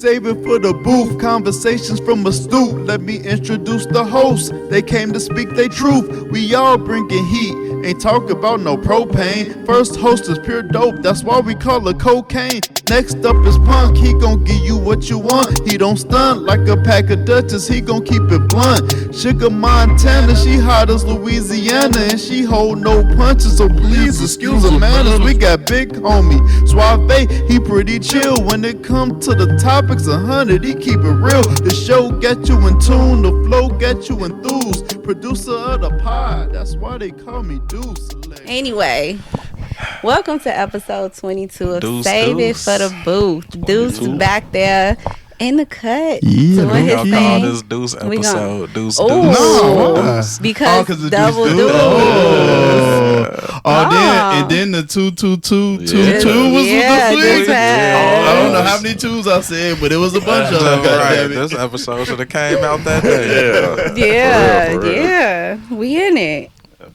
Save it for the booth, conversations from a stoop. Let me introduce the host. They came to speak their truth. We all bringing heat, ain't talk about no propane. First host is pure dope, that's why we call it cocaine. Next up is Punk, he gon' give you what you want. He don't stunt like a pack of Dutchess, he gon' keep it blunt. Sugar Montana, she hot as Louisiana, and she hold no punches, so please excuse the manners. We got big homie Suave, he pretty chill. When it come to the topics 100, he keep it real. The show get you in tune, the flow get you enthused. Producer of the pod, that's why they call me Deuce. Anyway, welcome to episode 22 of Deuce Save Deuce. It for the Booth. Deuce is back there in the cut Yeah, doing his Y'all call thing. this Deuce episode Deuce Ooh, Deuce. No, because it's double Deuce Deuce. Then the 222 was Yeah, the this flick. time. I don't know how many twos I said, but it was a bunch of them. Right. Goddamn it. This episode should have came out that day. Yeah, For real. yeah, we in it.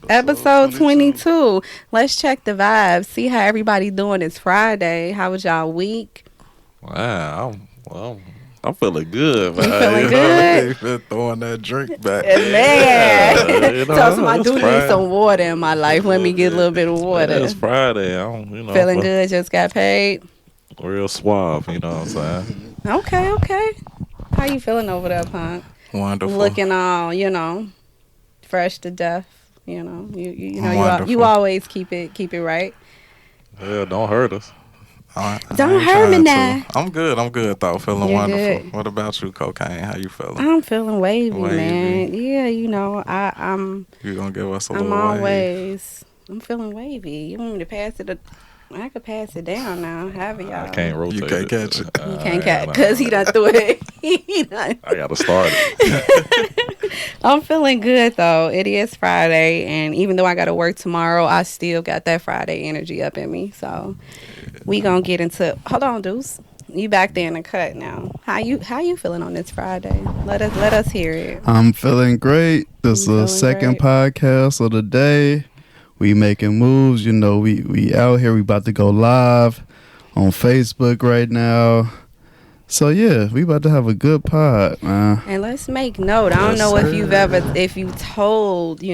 Episode 22. Let's check the vibes. See how everybody doing. It's Friday. How was y'all week? Wow, I'm feeling good, man. You feeling You good? know, been throwing that drink back. Man, you know, tell somebody I it's do need Friday. some water in my life. Let me get a little bit of water. It's Friday. Feeling good. Just got paid. Real suave. You know what I'm saying? Okay. How you feeling over there, Punk? Wonderful. Looking all, fresh to death. You know, you Wonderful. always keep it right. Yeah, don't hurt us. Don't ain't hurt me trying now. to. I'm good though. Feeling You're wonderful. good. What about you, Cocaine? How you feeling? I'm feeling wavy, Wavy. man. Yeah, I'm You gonna give us a I'm little wave? always I'm feeling wavy. You want me to pass it? I could pass it down now. Have y'all? I can't rotate. You can't catch it. You can't catch because he done threw it. He done. I gotta start it. I'm feeling good though. It is Friday, and even though I got to work tomorrow, I still got that Friday energy up in me. So we gonna get into. Hold on, Deuce. You back there in the cut now. How you feeling on this Friday? Let us hear it. I'm feeling great. This is You the feeling second great? podcast of the day. We making moves. We out here. We about to go live on Facebook right now. So yeah, we about to have a good pod, man. And let's make note. I don't Yes, know sir. if you told,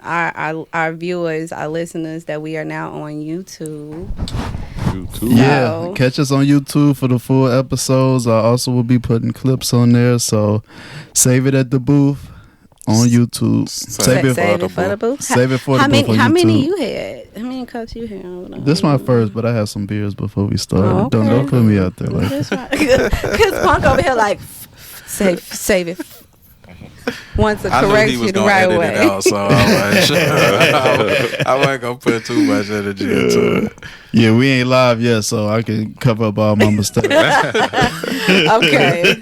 our viewers, our listeners that we are now on YouTube. You too. Yeah, So- catch us on YouTube for the full episodes. I also will be putting clips on there, so save it at the booth on YouTube. Save it Save it for the booth. Save it for the how booth on How many YouTube. you had? How many cups you had? This my first, but I had some beers before we started. Oh, okay. Don't put me out there like that. Because Punk over here like save it. Wants to I knew correct he was you the gonna right edit way. it out, so I wasn't gonna put too much energy into it. Yeah, we ain't live yet, so I can cover up all my mistakes. Okay.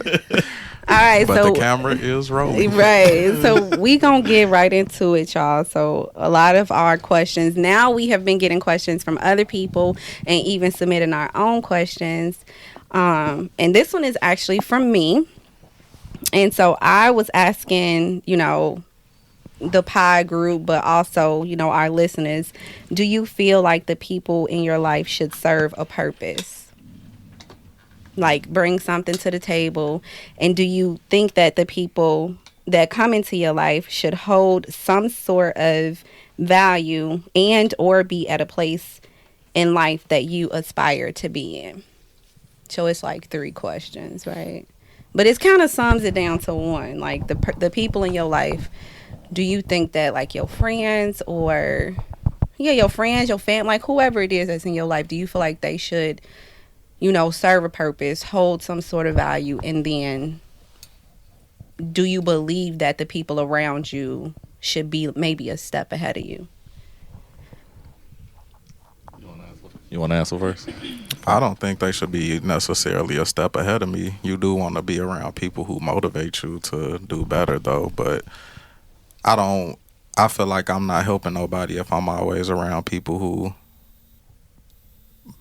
All right, But so the camera is rolling. right. So we gonna get right into it, y'all. So a lot of our questions now, we have been getting questions from other people and even submitting our own questions. And this one is actually from me. And so I was asking, the pie group, but also, our listeners, do you feel like the people in your life should serve a purpose? Like bring something to the table? And do you think that the people that come into your life should hold some sort of value and or be at a place in life that you aspire to be in? So it's like 3 questions, right? But it kind of sums it down to one. Like the people in your life, do you think that like your friends or your friends, your family, like whoever it is that's in your life, do you feel like they should serve a purpose, hold some sort of value, and then do you believe that the people around you should be maybe a step ahead of you? You want to answer first? I don't think they should be necessarily a step ahead of me. You do want to be around people who motivate you to do better, though. But I feel like I'm not helping nobody if I'm always around people who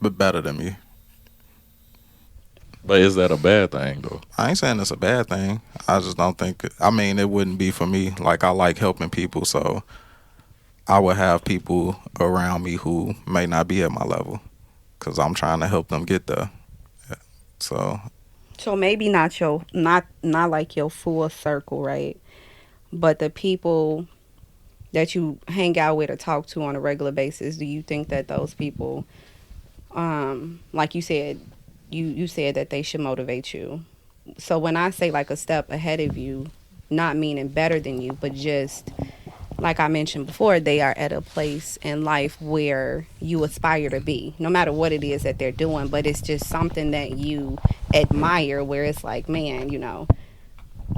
better than me. But is that a bad thing though? I ain't saying it's a bad thing. I just don't think. It wouldn't be for me. Like I like helping people, so I would have people around me who may not be at my level because I'm trying to help them get there. Yeah. So So maybe not like your full circle, right? But the people that you hang out with or talk to on a regular basis, do you think that those people, like you said, you said that they should motivate you? So when I say like a step ahead of you, not meaning better than you, but just like I mentioned before, they are at a place in life where you aspire to be, no matter what it is that they're doing. But it's just something that you admire, where it's like, man,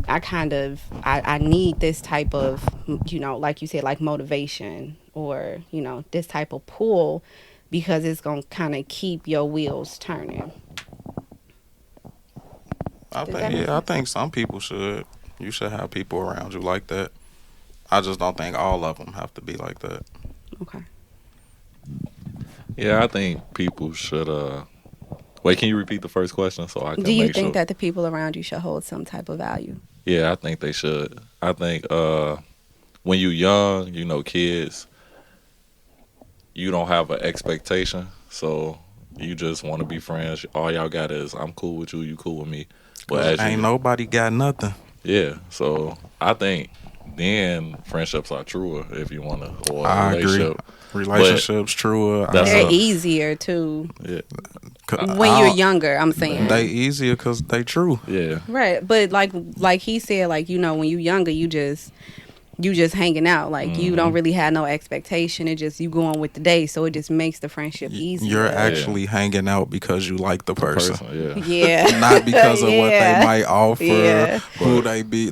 I need this type of, like you said, like motivation or, this type of pull because it's going to kind of keep your wheels turning. I think some people should. You should have people around you like that. I just don't think all of them have to be like that. Okay. Yeah, I think people should. Wait, can you repeat the first question so I can? Do you make think sure? that the people around you should hold some type of value? Yeah, I think they should. I think when you young, kids, you don't have an expectation, so you just want to be friends. All y'all got is I'm cool with you, you cool with me. But as Ain't nobody got nothing. yeah, so I think then friendships are truer if you want to, or a I agree. relationship. Relationships truer. That's They're a- easier too Yeah, when you're younger. I'm saying They easier because they true. yeah, right, but like he said, like when you younger, you just hanging out. Like you don't really have no expectation. It just you going with the day, so it just makes the friendship easier. You're actually hanging out because you like the person. yeah. yeah, Not because of what they Yeah. might offer, Yeah. who they be,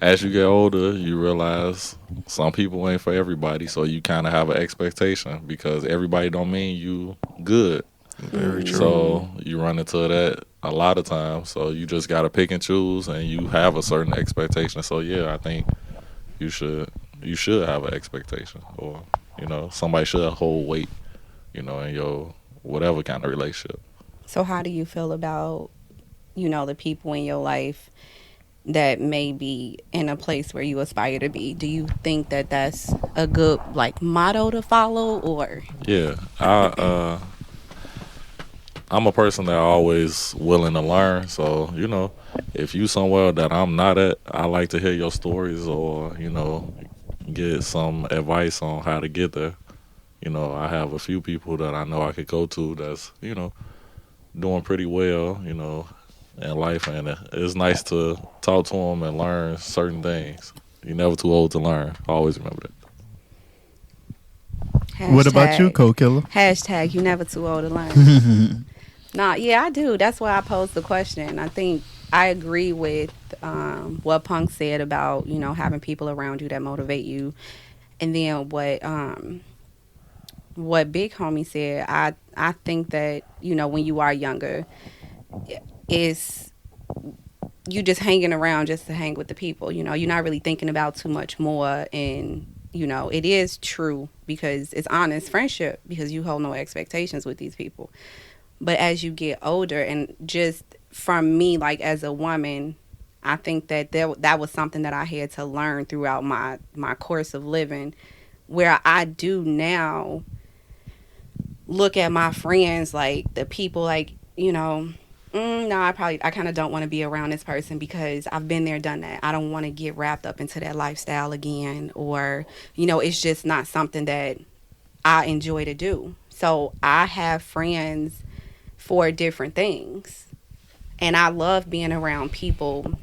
As you get older, you realize some people ain't for everybody, so you kind of have an expectation because everybody don't mean you good. Very true. So you run into that a lot of times. So you just gotta pick and choose, and you have a certain expectation. So yeah, I think you should have an expectation, or somebody should hold weight, in your whatever kind of relationship. So how do you feel about the people in your life that may be in a place where you aspire to be? Do you think that that's a good like motto to follow, or? Yeah, I'm a person that always willing to learn. So if you somewhere that I'm not at, I like to hear your stories or get some advice on how to get there. I have a few people that I know I could go to that's doing pretty well, in life, and it's nice to talk to them and learn certain things. You're never too old to learn. Always remember that. What about you, Co-Killer? Hashtag you never too old to learn. Nah, yeah, I do. That's why I posed the question. I think I agree with what Punk said about having people around you that motivate you, and then what Big Homie said. I think that when you are younger, is you just hanging around just to hang with the people. You're not really thinking about too much more, and it is true because it's honest friendship because you hold no expectations with these people. But as you get older, and just from me, like as a woman, I think that that was something that I had to learn throughout my course of living, where I do now look at my friends, like the people, like, no, I kind of don't want to be around this person because I've been there, done that. I don't want to get wrapped up into that lifestyle again, or, it's just not something that I enjoy to do. So I have friends for different things. And I love being around people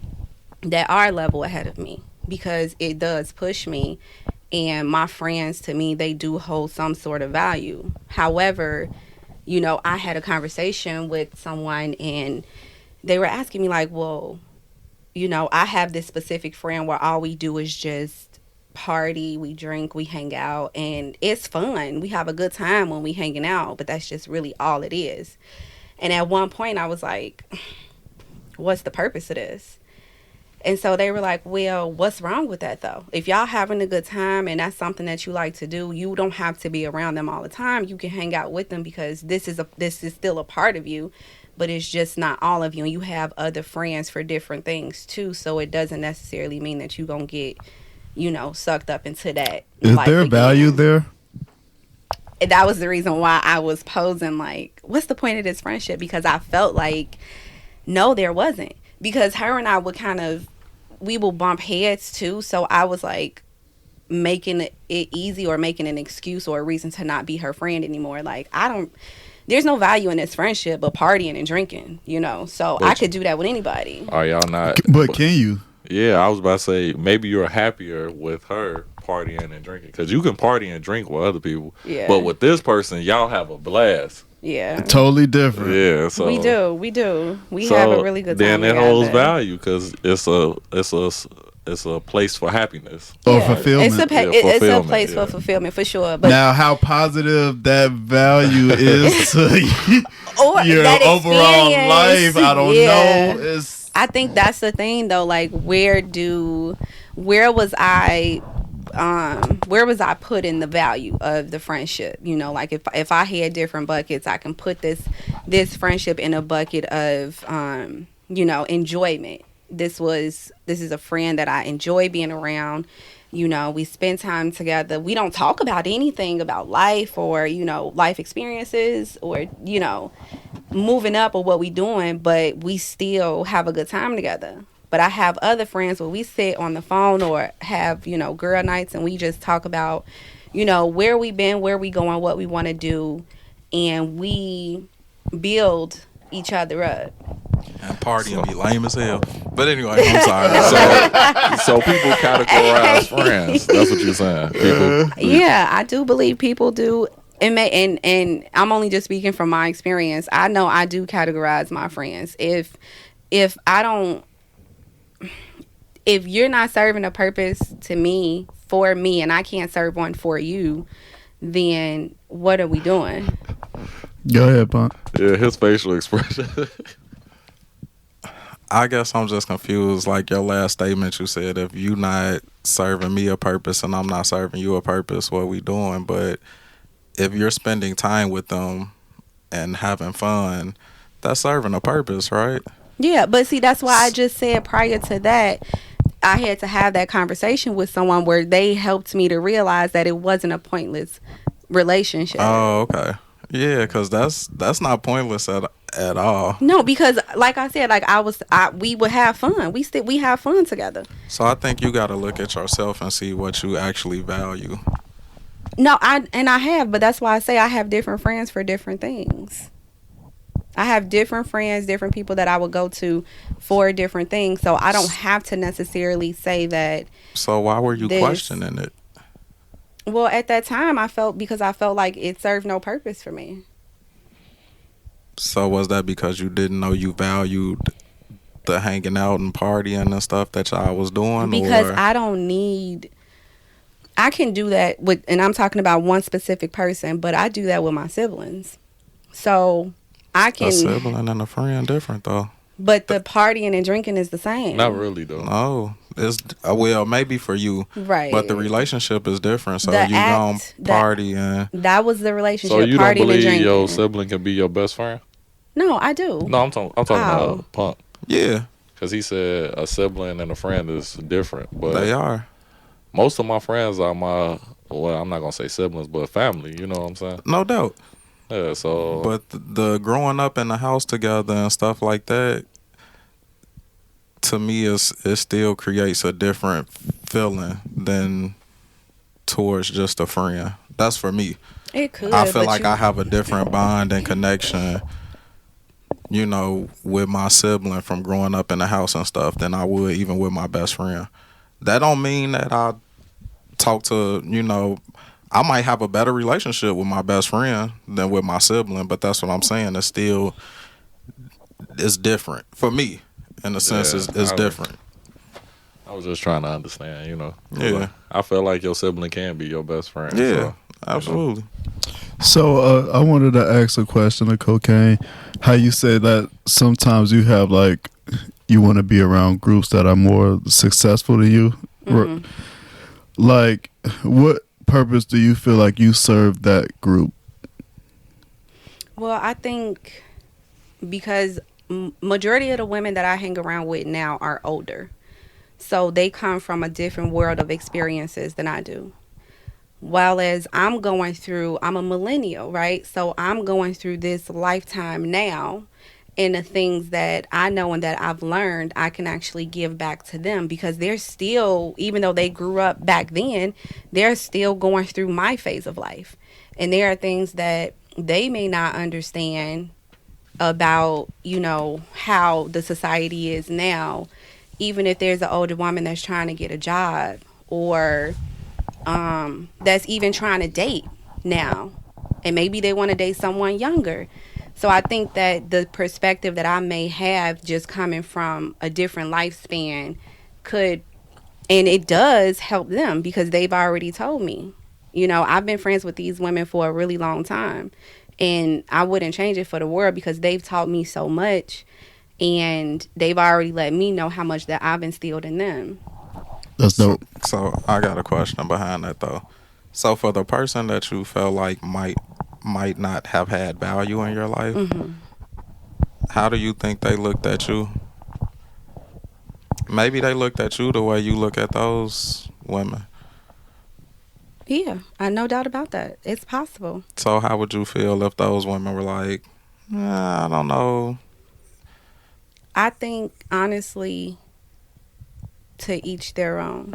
that are level ahead of me because it does push me. And my friends, to me, they do hold some sort of value. However, I had a conversation with someone and they were asking me like, well, I have this specific friend where all we do is just party, we drink, we hang out, and it's fun. We have a good time when we hanging out, but that's just really all it is. And at one point I was like, what's the purpose of this? And so they were like, well, what's wrong with that though? If y'all having a good time and that's something that you like to do, you don't have to be around them all the time. You can hang out with them because this is still a part of you, but it's just not all of you. And you have other friends for different things too. So it doesn't necessarily mean that you're going to get, sucked up into that. Is there value there? That was the reason why I was posing like, what's the point of this friendship? Because I felt like No, there wasn't, because her and I would we will bump heads too. So I was like making it easy, or making an excuse or a reason to not be her friend anymore. Like, there's no value in this friendship but partying and drinking, So I But could do that with anybody. are y'all not? But can you? Yeah, I was about to say maybe you're happier with her partying and drinking, because you can party and drink with other people. Yeah. But with this person, y'all have a blast. Yeah. Totally different. Yeah, so We do. We so have a really good time then it together. holds value because it's a place for happiness. Or fulfillment. It's a Yeah, fulfillment, place yeah. for fulfillment for sure. But Now, how positive that value is to or your that overall experience, life, I don't yeah. know. It's I think that's the thing though. Like, where was I put in the value of the friendship? Like, if I had different buckets, I can put this friendship in a bucket of enjoyment. This is a friend that I enjoy being around. We spend time together. We don't talk about anything about life or life experiences or moving up or what we doing, but we still have a good time together. But I have other friends where we sit on the phone or have, girl nights, and we just talk about, where we been, where we going, what we want to do, and we build each other up. And party and be lame as hell. But anyway, I'm sorry. So people categorize friends. That's what you're saying. People, Yeah, I do believe people do. And I'm only just speaking from my experience. I know I do categorize my friends. If you're not serving a purpose to me, for me, and I can't serve one for you, then what are we doing? Go ahead, Punk. yeah, his facial expression. I guess I'm just confused. Like your last statement, you said if you not serving me a purpose and I'm not serving you a purpose, what we doing? But if you're spending time with them and having fun, that's serving a purpose, right? Yeah, but see, that's why I just said prior to that, I had to have that conversation with someone where they helped me to realize that it wasn't a pointless relationship. Oh, okay. Yeah, because that's not pointless at all. No, because like I said, like we would have fun. We have fun together. So I think you got to look at yourself and see what you actually value. No, I have, but that's why I say I have different friends for different things. I have different friends, different people that I would go to for different things. So I don't have to necessarily say that. So why were you questioning it? Well, at that time, I felt like it served no purpose for me. So was that because you didn't know you valued the hanging out and partying and stuff that y'all was doing? Because or? I can do that with, and I'm talking about one specific person, but I do that with my siblings. So I can. A sibling and a friend different though. But the partying and drinking is the same. Not really though. No, it's well maybe for you, right? But the relationship is different. So the you gon' party and that was the relationship. So you don't partying believe and your sibling can be your best friend? No, I do. No, I'm talking about Punk. Yeah, because he said a sibling and a friend is different. But they are. Most of my friends are I'm not gonna say siblings, but family. You know what I'm saying? No doubt. Yeah. So, but the growing up in the house together and stuff like that, to me, it still creates a different feeling than towards just a friend. That's for me. It could. I feel like I have a different bond and connection, with my sibling from growing up in the house and stuff than I would even with my best friend. That don't mean that I talk to, I might have a better relationship with my best friend than with my sibling, but that's what I'm saying. It's different for me. In a sense, it's different. I was just trying to understand, Yeah. I feel like your sibling can be your best friend. Yeah, so, absolutely. So I wanted to ask a question of Cocaine. How you say that sometimes you have you want to be around groups that are more successful than you. Mm-hmm. Like, what purpose do you feel like you serve that group? Well, I think because majority of the women that I hang around with now are older. So they come from a different world of experiences than I do. While as I'm a millennial, right? So I'm going through this lifetime now. and the things that I know and that I've learned, I can actually give back to them, because they're still, even though they grew up back then, they're still going through my phase of life. And there are things that they may not understand about, how the society is now, even if there's an older woman that's trying to get a job, or that's even trying to date now, and maybe they want to date someone younger. So I think that the perspective that I may have just coming from a different lifespan could, and it does help them, because they've already told me, I've been friends with these women for a really long time, and I wouldn't change it for the world, because they've taught me so much, and they've already let me know how much that I've instilled in them. That's dope. So I got a question behind that though. So for the person that you felt like might not have had value in your life, how do you think they looked at you? Maybe they looked at you the way you look at those women. Yeah, I no doubt about that. It's possible. So how would you feel if those women were like, I don't know. I think, honestly, to each their own,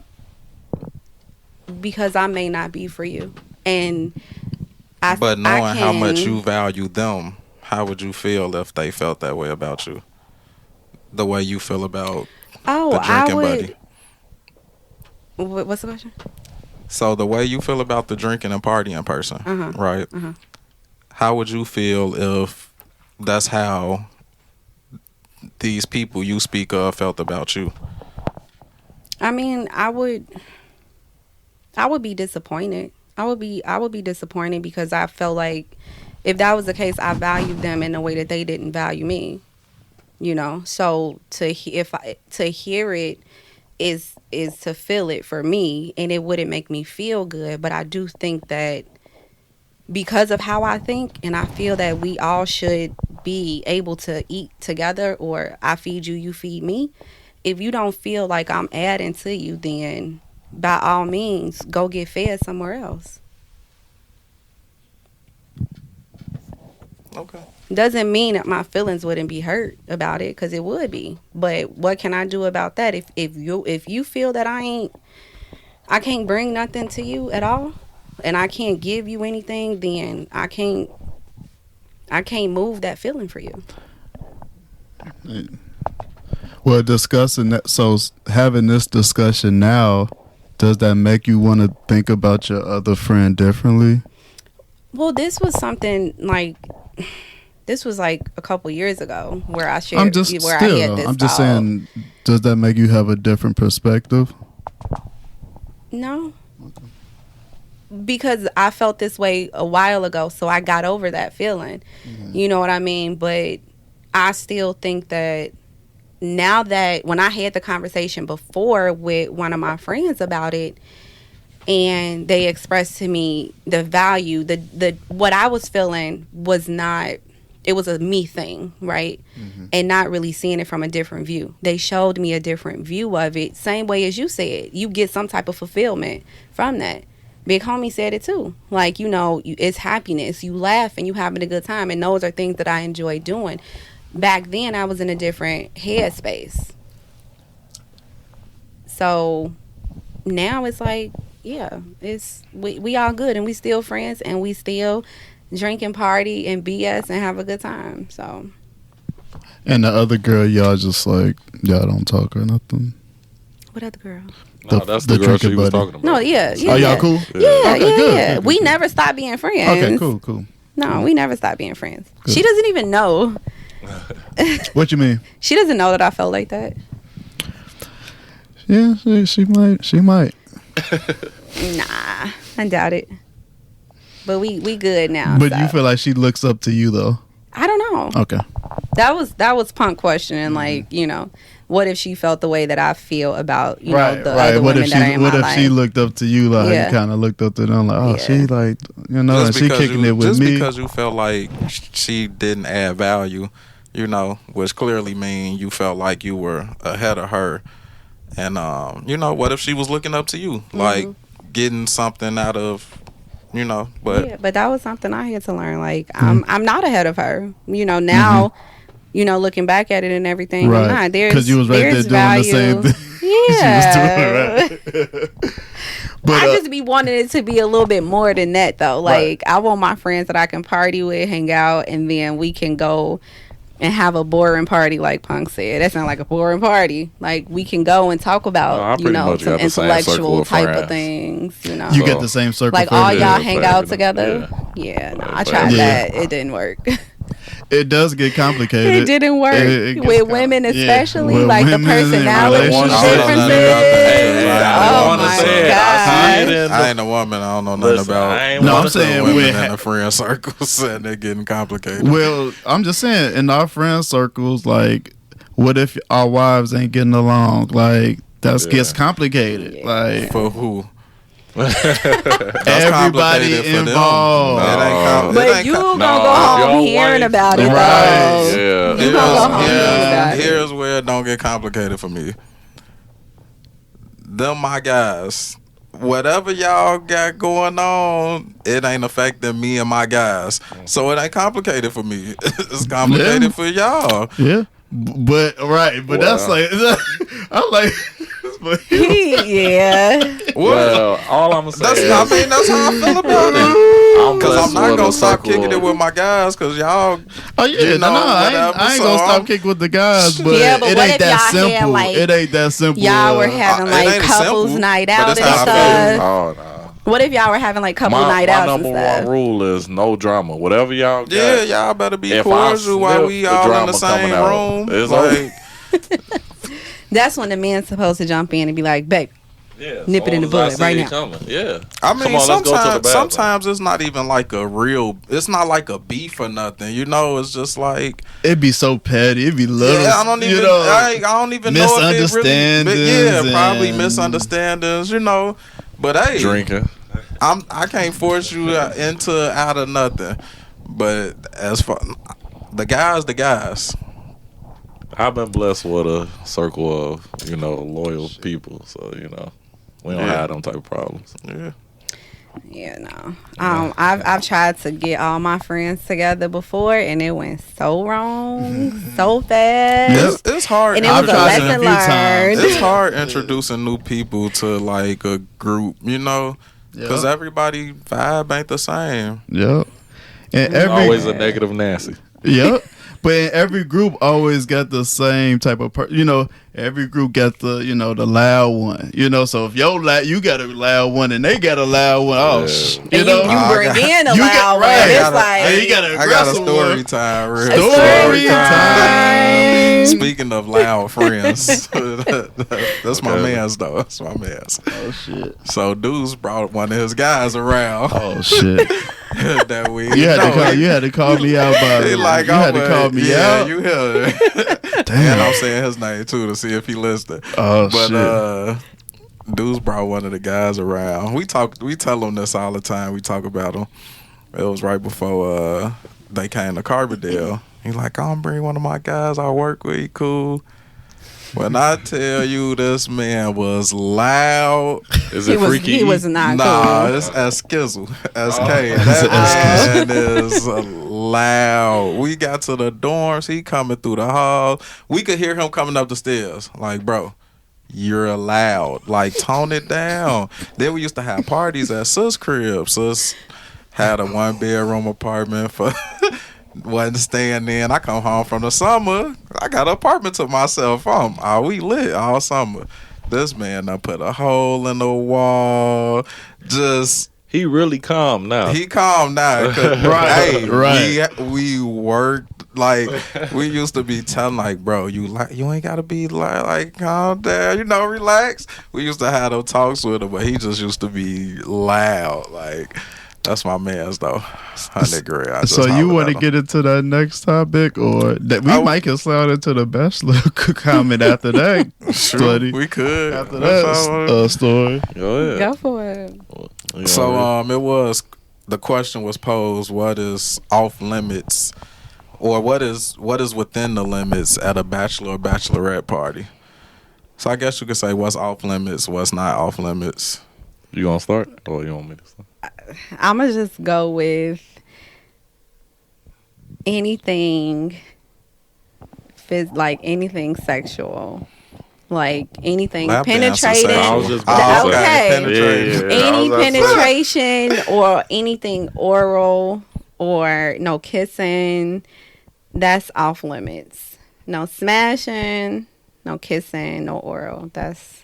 because I may not be for you, and but knowing how much you value them, how would you feel if they felt that way about you? The way you feel about the drinking buddy. What's the question? So the way you feel about the drinking and partying person, right? How would you feel if that's how these people you speak of felt about you? I mean, I would be disappointed. I would be disappointed, because I felt like if that was the case, I valued them in a way that they didn't value me. So to hear it is to feel it for me, and it wouldn't make me feel good. But I do think that because of how I think, and I feel that we all should be able to eat together, or I feed you, you feed me. If you don't feel like I'm adding to you, then by all means, go get fed somewhere else. Okay. Doesn't mean that my feelings wouldn't be hurt about it, because it would be. But what can I do about that? If you feel that I can't bring nothing to you at all, and I can't give you anything, then I can't move that feeling for you. Well, discussing that, so having this discussion now, does that make you want to think about your other friend differently? Well, this was something like a couple years ago where I shared. I'm just saying, does that make you have a different perspective? No. Because I felt this way a while ago, so I got over that feeling. You know what I mean? But I still think that now, that when I had the conversation before with one of my friends about it, and they expressed to me the value, the what I was feeling was not, it was a me thing, right? And not really seeing it from a different view. They showed me a different view of it, same way as you said. You get some type of fulfillment from that. Big homie said it too. Like, it's happiness. You laugh and you having a good time, and those are things that I enjoy doing. Back then, I was in a different headspace. So now it's like, yeah, we all good, and we still friends, and we still drink and party and BS and have a good time. So. And the other girl, y'all just like, y'all don't talk or nothing? What other girl? No, that's the girl she was talking about. No, yeah. Oh, y'all cool? Yeah, okay, good. Good. We never stopped being friends. Okay, cool. No, we never stopped being friends. Good. She doesn't even know. What you mean? She doesn't know that I felt like that. Yeah, she might. Nah, I doubt it. But we good now. But so. you feel like she looks up to you though? I don't know. Okay. That was punk questioning, like, what if she felt the way that I feel about, the other women that are in my life? What if she looked up to you, like, you kind of looked up to them, like, she, like, and she kicking it with me? Just because you felt like she didn't add value, which clearly mean you felt like you were ahead of her. And, what if she was looking up to you, like, getting something out of, but... Yeah, but that was something I had to learn. Like, I'm not ahead of her. Now... looking back at it and everything, Right. I'm not. Because you was right there there's doing the same value. thing. Yeah. She was doing it right. But I just be wanting it to be a little bit more than that, though. Like, I want my friends that I can party with, hang out, and then we can go and have a boring party, like Punk said. That's not like a boring party. Like, we can go and talk No, I about, pretty much some got the same circle intellectual of type of friends. things, you get the same circle. Like, for all everything. y'all Yeah, hang for out everything. together? Yeah, no, I tried Yeah. that. It didn't work. It does get complicated. It didn't work. It gets With women, especially, With like the women and personality relationships. differences. I Oh wanna my say it. God. I ain't a woman. I don't know nothing Listen, about. I ain't No, wanna I'm say saying women with in the friend circles and they're getting complicated. Well, I'm just saying, in our friend circles, like, what if our wives ain't getting along? Like, that Yeah. gets complicated. Yeah. Like, For who? everybody complicated for them. involved. It ain't com- it But ain't you com- gonna No, go if home your hearing wife- about it, Right. though. Yeah. You gonna go home Here's- hearing about it. Here's where it don't get complicated for me. Them my guys. Whatever y'all got going on, it ain't affecting me and my guys. So it ain't complicated for me. It's complicated Yeah. for y'all. Yeah. But that's Well. like, I'm like, but Yeah. Well, all I'm gonna say That's is, I mean that's how I feel about it. I'm Cause I'm blessed not with gonna a stop circle kicking it of- with my guys. Cause y'all, oh yeah, you know, no, I ain't whatever, gonna so stop I'm- kicking with the guys, but, Yeah, but it what ain't if that y'all had, simple. like, It ain't that simple. Y'all were having it like ain't couples simple, night but out it's and how I feel. stuff. Oh no. What if y'all were having like couple My night outs and number stuff? one rule is no drama. Whatever y'all got. Yeah, y'all better be If I cordial while sniff we the all in drama the same coming out, room. it's Like, That's when the man's supposed to jump in and be like, babe, Yeah, Nip it in the soon as bud I right see it now. coming. Yeah. I mean, Come on, let's go to the sometimes bathroom. sometimes it's not even like a real. It's not like a beef or nothing. You know, it's just like It'd be so petty. It'd be little. yeah. I don't even. You know, I don't even know if it really. misunderstandings Yeah, probably and- misunderstandings. You know, but hey, Drinking. I can't force you into out of nothing. But as far the guys. I've been blessed with a circle of, loyal people. So, we don't have them type of problems. Yeah. yeah, no. I've tried to get all my friends together before, and it went so wrong, so fast. It's hard. And it I've was a tried it a lesson few times. learned. It's hard introducing new people to like a group, because Yep. everybody vibe ain't the same. Yep. And It's every always a negative Nancy. Yep. But every group always got the same type of every group got the the loud one. So if you got a loud one and they got a loud one, Yeah. And you bring in a you loud got- one. right. It's I like you got an I got a aggressive story one. time. Real Story time. Speaking of loud friends, that's my Okay. man's though. That's my man's. Oh shit. So Deuce brought one of his guys around Oh shit. that week. You had to call me out by He like, you had to call me yeah, out. you heard it. Damn. And I'm saying his name too to see if he listened. Oh But shit. Deuce brought one of the guys around. We tell him this all the time. We talk about him. It was right before they came to Carbondale. He's like, I'm bring one of my guys I work with. He cool. When I tell you this man was loud. Is it freaky? He was not Nah, cool. it's Skizzle. SK. That man is loud. We got to the dorms. He coming through the hall. We could hear him coming up the stairs. Like, bro, you're loud. Like, tone it down. Then we used to have parties at Sis' crib. Sis had a 1-bedroom apartment for wasn't staying in. I come home from the summer. I got an apartment to myself. We lit all summer. This man done put a hole in the wall. Just He really calm now. he calm now. 'Cause, Right, hey, right. We worked like we used to be telling like, bro, you ain't gotta be like calm down, relax. We used to have those talks with him, but he just used to be loud. Like that's my man's though. 100 grand. I just So you hollered want to at him. get into that next topic, or that we might get slide into the bachelor comment after that? Shoot, Study. we could After That's that all. story. Go ahead. Go for it. So it was the question was posed: what is off limits, or what is within the limits at a bachelor or bachelorette party? So I guess you could say what's off limits, what's not off limits. You gonna start, or you want me to start? I'm going to just go with anything like anything sexual, like anything Lap dance is penetrating. sexual. I was just about to Okay. say. Penetrating. Yeah. Any I was about to say. penetration or anything oral or no kissing, that's off limits. No smashing, no kissing, no oral. That's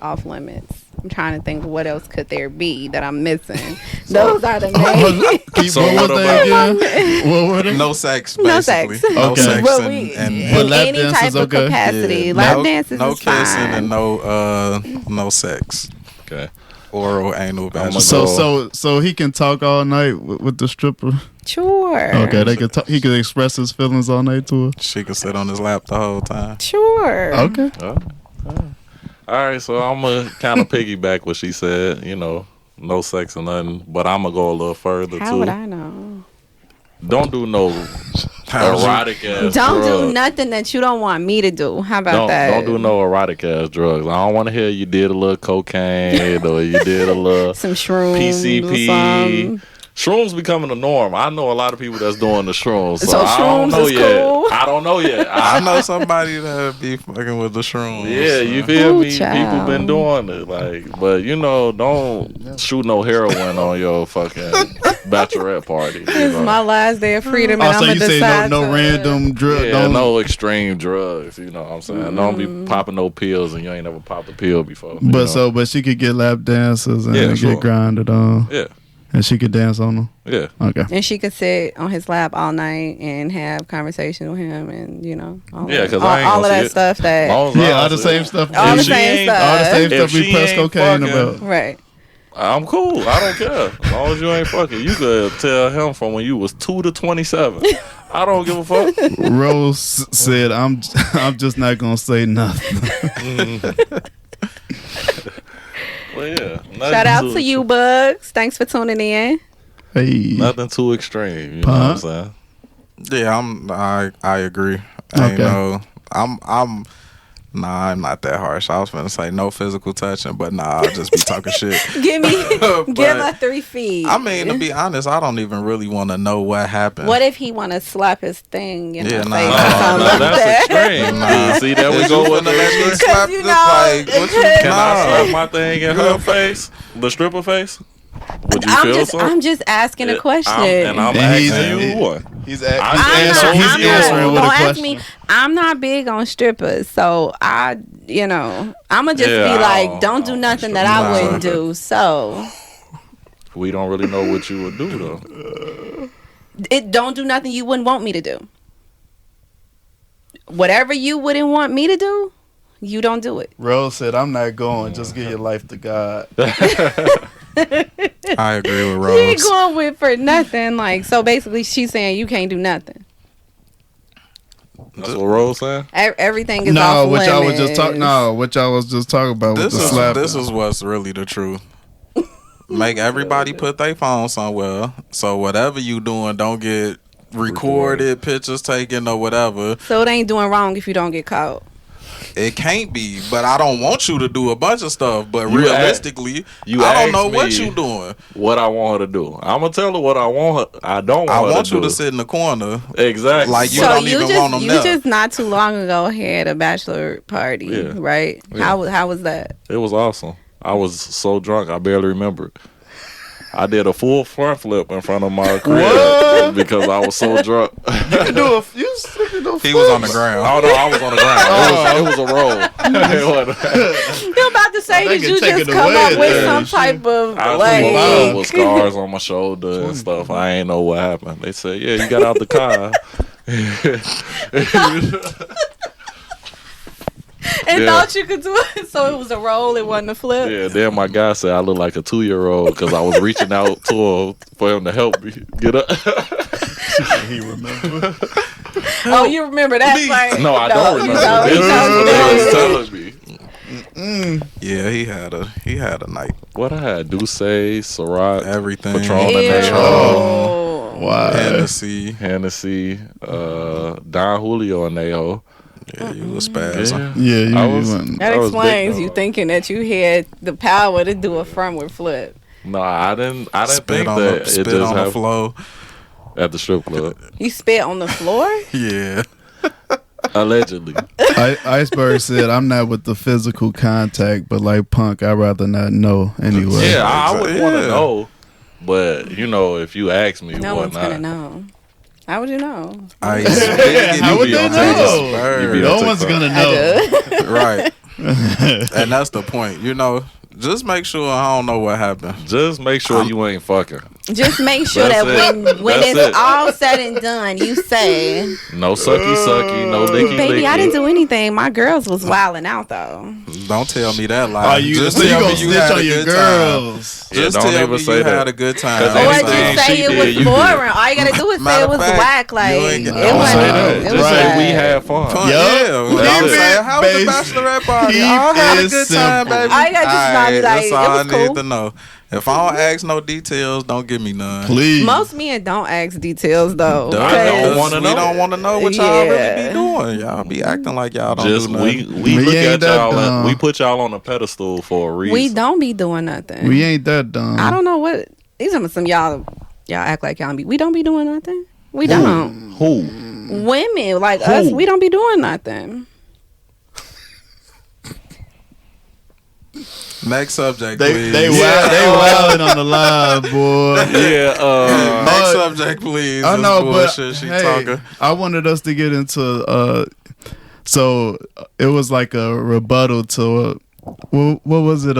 off limits. I'm trying to think what else could there be that I'm missing. Those are the main. So what what was about- they again? What were they? No sex, No basically. sex. No Okay. sex But and, we, and But in lap any dance type is of okay? capacity, yeah, lap no, dances no is kissing fine. and no sex. Okay. Oral anal vaginal. So he can talk all night with the stripper. Sure. Okay, they could. He could express his feelings all night to her. She could sit on his lap the whole time. Sure. Okay. All right, so I'm gonna kind of piggyback what she said. You know, no sex or nothing, but I'm gonna go a little further How too. would I know? Don't do no erotic ass Don't drugs. do nothing that you don't want me to do. How about Don't, that? don't do no erotic ass drugs. I don't want to hear you did a little cocaine or you did a little Some shrooms. PCP. Some. Shrooms becoming the norm. I know a lot of people that's doing the shrooms. So, So I don't shrooms know is yet. cool? I don't know yet. I know somebody that be fucking with the shrooms. Yeah, you feel Ooh, me? child. People been doing it, like, but you know, don't shoot no heroin on your fucking bachelorette party. This You is know? my last day of freedom, and Also, I'm you gonna say decide no to- random drug. Yeah, don't, no extreme drugs. You know what I'm saying? Don't be popping no pills and you ain't never popped a pill before. you know? But she could get lap dances and Yeah, get sure. grinded on, Yeah, and she could dance on them. yeah. Okay. And she could sit on his lap all night and have conversations with him, and all Yeah, that, 'cause I ain't all gonna of see that it. stuff that Long as Yeah, I all the see same it. stuff. all the If she same ain't- stuff. All the same If stuff we she press ain't cocaine fucking- about. Right. I'm cool. I don't care. As long as you ain't fucking. You could tell him from when you was 2 to 27. I don't give a fuck. Rose said, "I'm just not gonna say nothing." Well, yeah. Shout out to you, Bugs. Thanks for tuning in. Hey, Nothing too extreme. You know what I'm saying? Yeah, I agree. I Okay. know. I'm not that harsh. I was gonna say no physical touching, but I'll just be talking shit. Give me, But, give her 3 feet. I mean, to be honest, I don't even really want to know what happened. What if he want to slap his thing in Yeah, her nah, face? nah, or something nah, like that's that? extreme. Nah. See, there we Is go you with finna let me the slap you this, know, like, what you? it Can I Nah. slap my thing in her face? The stripper face? Would you feel something? I'm just asking a question. And I'm And he's- asking you one. he's I'm answering. not- He's answering with a don't ask question. me. I'm not big on strippers, so I'm gonna just Yeah, be I like, don't do don't nothing that Nah. I wouldn't do. So We don't really know what you would do, though. don't do nothing you wouldn't want me to do. Whatever you wouldn't want me to do, you don't do it. Rose said, "I'm not going. Just give your life to God." I agree with She ain't Rose. going with for nothing. Like, so basically, she's saying you can't do nothing. That's what Rose saying? Everything is No, off what y'all was limits. just talking. No, what y'all was just talking about with This the is slap. this is what's really the truth. Make everybody put their phone somewhere, so whatever you doing don't get recorded, pictures taken, or whatever. So it ain't doing wrong if you don't get caught. It can't be, but I don't want you to do a bunch of stuff. But You realistically, you I don't asked know what me you doing. What I want her to do. I'm going to tell her what I want her. I don't want I her want to you do. to sit in the corner. Exactly. Like, you so don't you even just want them you there. just not too long ago had a bachelor party, Yeah. right? Yeah. How was that? It was awesome. I was so drunk, I barely remember it. I did a full front flip in front of my crib because I was so drunk. You can do a. You can do a He was on the ground. Oh no, I was on the ground. It was a roll. It wasn't- You about to say they that can you take just it come away up with then. some type of I like was with scars on my shoulder and stuff. I ain't know what happened. They said, "Yeah, you got out the car." and Yeah. thought you could do it. So it was a roll, it wasn't a flip. Yeah, then my guy said I look like a 2-year-old because I was reaching out to him for him to help me get up. He remember. Oh, you remember that fight? No, I don't you remember. don't. This You is don't. what they was telling me. Yeah, he had a night. What I had, Deuce, Ciroc, Everything. Patron and Ew. Patron, Why? Hennessy. Don Julio and Neho. Yeah, you was spazzing. Yeah, you, I you was- wasn't. That I was big, explains though. you thinking that you had the power to do a frontward flip. No, I didn't Spit think on that the it spit just on the happened floor. at the strip club. You spit on the floor? Yeah. Allegedly. Iceberg said, "I'm not with the physical contact, but like Punk, I'd rather not know anyway." Yeah, I would want to Yeah. know, but you know, if you ask me, No one's whatnot, gonna know. How would you know? How would they know? You be No on one's TikTok. gonna know. Right. And that's the point. You know, just make sure I don't know what happened. Just make sure you ain't fucking. Just make sure That's that it. when That's it's it. all said and done, you say, No sucky, no licky, "Baby, licky. I didn't do anything. My girls was wilding out though." Don't tell me that lie. Oh, you just so you tell gonna me you snitch had on a your good time. girls? Yeah, Just don't tell even me say you that. had a good time. 'Cause Or anything just she say it did, was you boring. All you gotta do is say Matter it of was fact, whack. you Like ain't it got- Don't wasn't. say that. It Just was say whack. we had fun. Fun, Yup. yeah. Keep You know what I'm it saying? How was the basic. bachelorette party? Keep I had a it good time, simple. baby. All you gotta just know, Alright, be like, that's it all was I need cool. to know. If I don't ask no details, don't give me none. Please. Most men don't ask details though. Duh, I don't because wanna we know. don't want to know what y'all really Yeah. be doing. Y'all be acting like y'all don't Just do nothing. we We look ain't at that y'all. dumb. We put y'all on a pedestal for a reason. We don't be doing nothing. We ain't that dumb. I don't know what these are some y'all act like y'all be. We don't be doing nothing. We don't. Who? Women like us, we don't be doing nothing. Next subject, They please. wilding on the live, boy. Yeah. Next subject, please. I This know, but bullshit she hey, talking. I wanted us to get into. So it was like a rebuttal to what was it?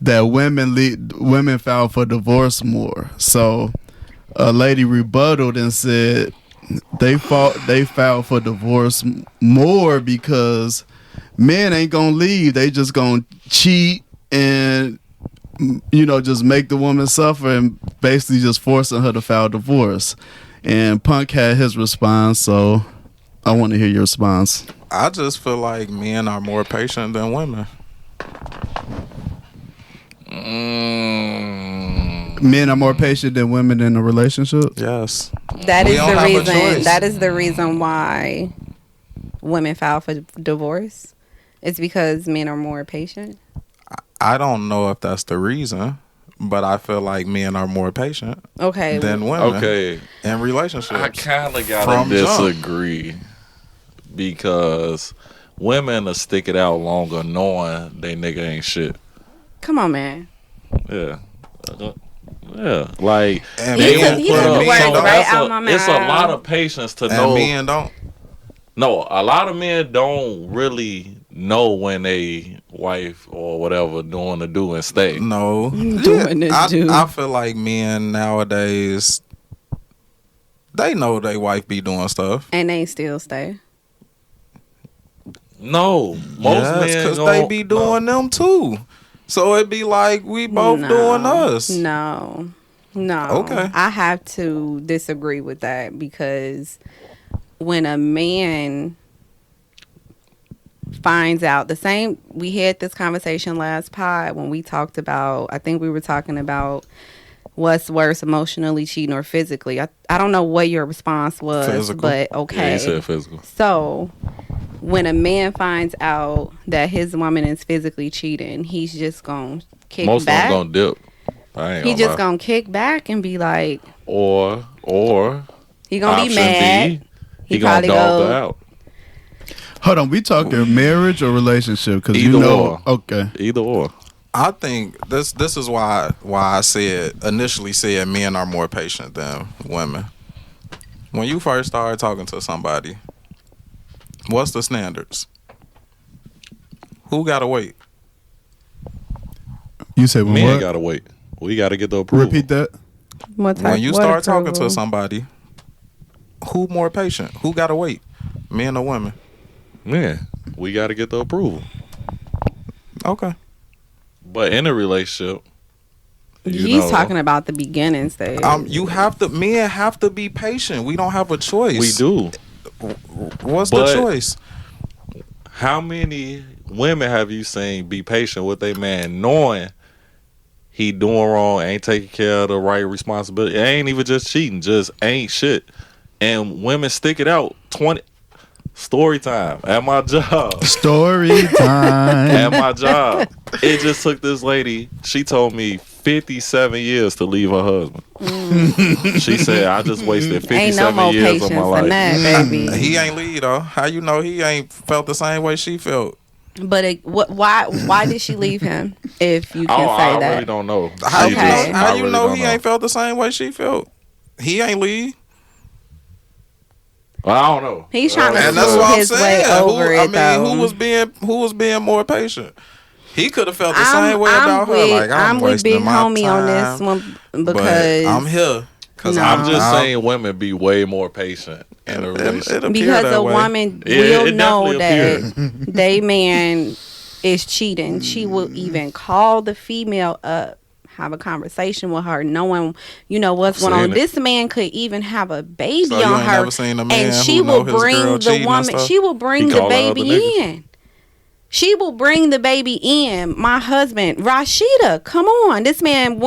That women filed for divorce more. So a lady rebutted and said they filed for divorce more because men ain't gonna leave. They just gonna cheat and just make the woman suffer and basically just forcing her to file divorce. And Punk had his response, so I want to hear your response. I just feel like men are more patient than women. Men are more patient than women in a relationship. Yes. That We is don't the have a reason. choice. That is the reason why women file for divorce. It's because men are more patient. I don't know if that's the reason, but I feel like men are more patient Okay. than women Okay. in relationships. I kind of gotta From jump. disagree because women will stick it out longer knowing they nigga ain't shit. Come on, man. Yeah. Yeah. Like And He men- took the and men words don't- right out my it's a mouth. lot of patience to And know. men don't. No, a lot of men don't really know when they wife or whatever doing the do and stay. No. Doing this, I, dude. I feel like men nowadays, they know they wife be doing stuff. And they still stay. No, most men because gon- they be doing them too. So it be like we both No. doing us. No. Okay. I have to disagree with that because when a man finds out we had this conversation last pod when we talked about, I think we were talking about what's worse, emotionally cheating or physically. I don't know what your response was, Physical. but Yeah, okay. he said physical. So when a man finds out that his woman is physically cheating, he's just gonna kick Most back. of them gonna dip. I ain't He gonna just lie. gonna kick back and be like, Or he gonna be option mad. B, he gonna dog her out. Hold on, we talking marriage or relationship? Because Either or. Okay. Either or. I think this is why I initially said men are more patient than women. When you first start talking to somebody, what's the standards? Who gotta wait? You said Men what? gotta wait. We gotta get the approval. Repeat that. What type, When you what start talking approval? to somebody, who more patient? Who gotta wait? Men or women? Man, we gotta get the approval. Okay. But in a relationship, He's talking about the beginning stage. Men have to be patient. We don't have a choice. we do. What's But- the choice? How many women have you seen be patient with a man knowing he doing wrong, ain't taking care of the right responsibility? It ain't even just cheating, just ain't shit. And women stick it out. 20 story time at my job. Story time. At my job. It just took this lady, she told me 57 years to leave her husband. She said, I just wasted Ain't no 57 more years patience of my than life. that, baby. He ain't leave though. How you know he ain't felt the same way she felt? But why did she leave him? If you can say I that, really don't know. How you Okay. know? How I you really know don't he ain't felt the same way she felt? He ain't leave. Well, I don't know. He's trying to And that's smooth what I'm his saying. way over it, though. Who was being more patient? He could have felt the I'm- same way I'm about her. with- Like I'm with wasting Big my Homie time, on this one but because I'm here. Cause No. I'm just saying women be way more patient in a relationship. it appear because that a way. woman Yeah, will it know definitely that they man is cheating. She will even call the female up, have a conversation with her, knowing what's going on. Seen it. This man could even have a baby So you on ain't her, never seen a man and she who know will his bring girl the cheating and woman. stuff? She will bring He the call her baby other niggas. in. She will bring the baby in. My husband, Rashida, come on. This man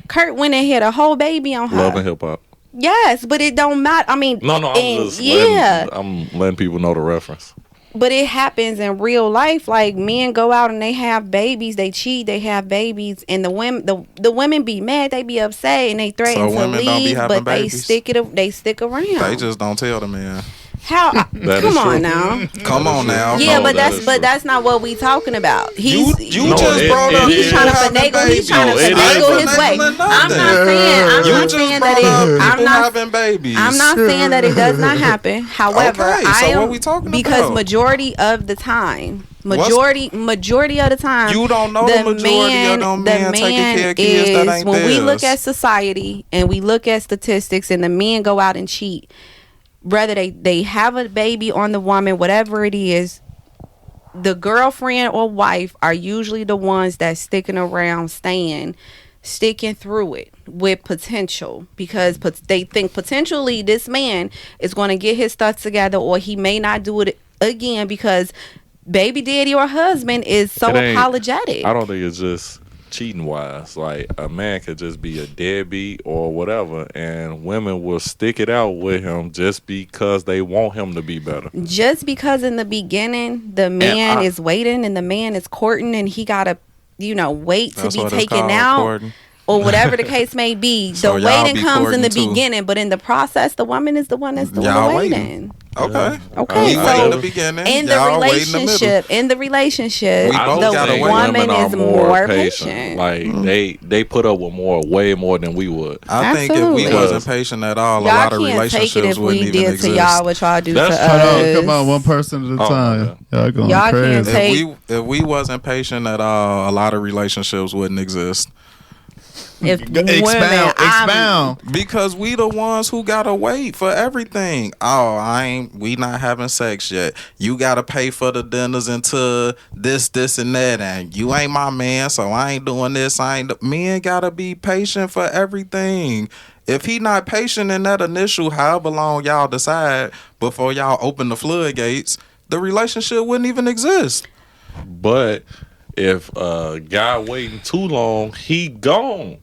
Kurt went and had a whole baby on her. Love and hip hop. Yes, but it don't matter. I mean, No, and- yeah, I'm letting people know the reference. but it happens in real life. Like men go out and they have babies, they cheat, they have babies, and the women be mad, they be upset, and they threaten So to women don't be leave, having but they babies? stick around. They just don't tell the man. How? That Come is on true. now. Come on now. Yeah, No, but that is true. that's not what we talking about. You No, just it- brought it up He's is. trying to having finagle. He's babies. trying to No, it is. finagle his way. Finagling I'm nothing. not saying. You I'm not just saying brought that up it. I'm people not. having babies. I'm not saying that it does not happen. However, Okay, so I am what we talking because about? majority of the time, majority of the time, You don't know the majority of them men taking care of kids that ain't when we look theirs. at society and we look at statistics and the men go out and cheat, whether they have a baby on the woman, whatever it is, the girlfriend or wife are usually the ones that sticking around, sticking through it with potential, because they think potentially this man is going to get his stuff together, or he may not do it again because baby daddy or husband is so It ain't- apologetic. I don't think it's just cheating wise. Like a man could just be a deadbeat or whatever, and women will stick it out with him just because they want him to be better. Just because in the beginning the man I- is waiting and the man is courting and he gotta wait to That's be what it's taken called, out courting. or whatever the case may be. So The y'all waiting be comes in the courting too. beginning, but in the process the woman is the one that's doing Y'all the waiting. waiting. Okay. Okay, We so wait in the beginning. in the y'all wait in the middle. relationship, We both the gotta wait. woman women are is more patient. Like they put up with way more than we would. I think if Absolutely. we wasn't patient at all, a Y'all lot of can't take it relationships if wouldn't we even did exist. to y'all what y'all do That's to true. us. Come on, one person at a Oh, time. Y'all going Y'all can't crazy. take- If we wasn't patient at all, a lot of relationships wouldn't exist. If Expound. Because we the ones who gotta wait for everything. Oh, we not having sex yet. You gotta pay for the dinners into this, and that, and you ain't my man, so I ain't doing this. Men gotta be patient for everything. If he not patient in that initial however long y'all decide before y'all open the floodgates, the relationship wouldn't even exist. But if a guy waiting too long, he gone.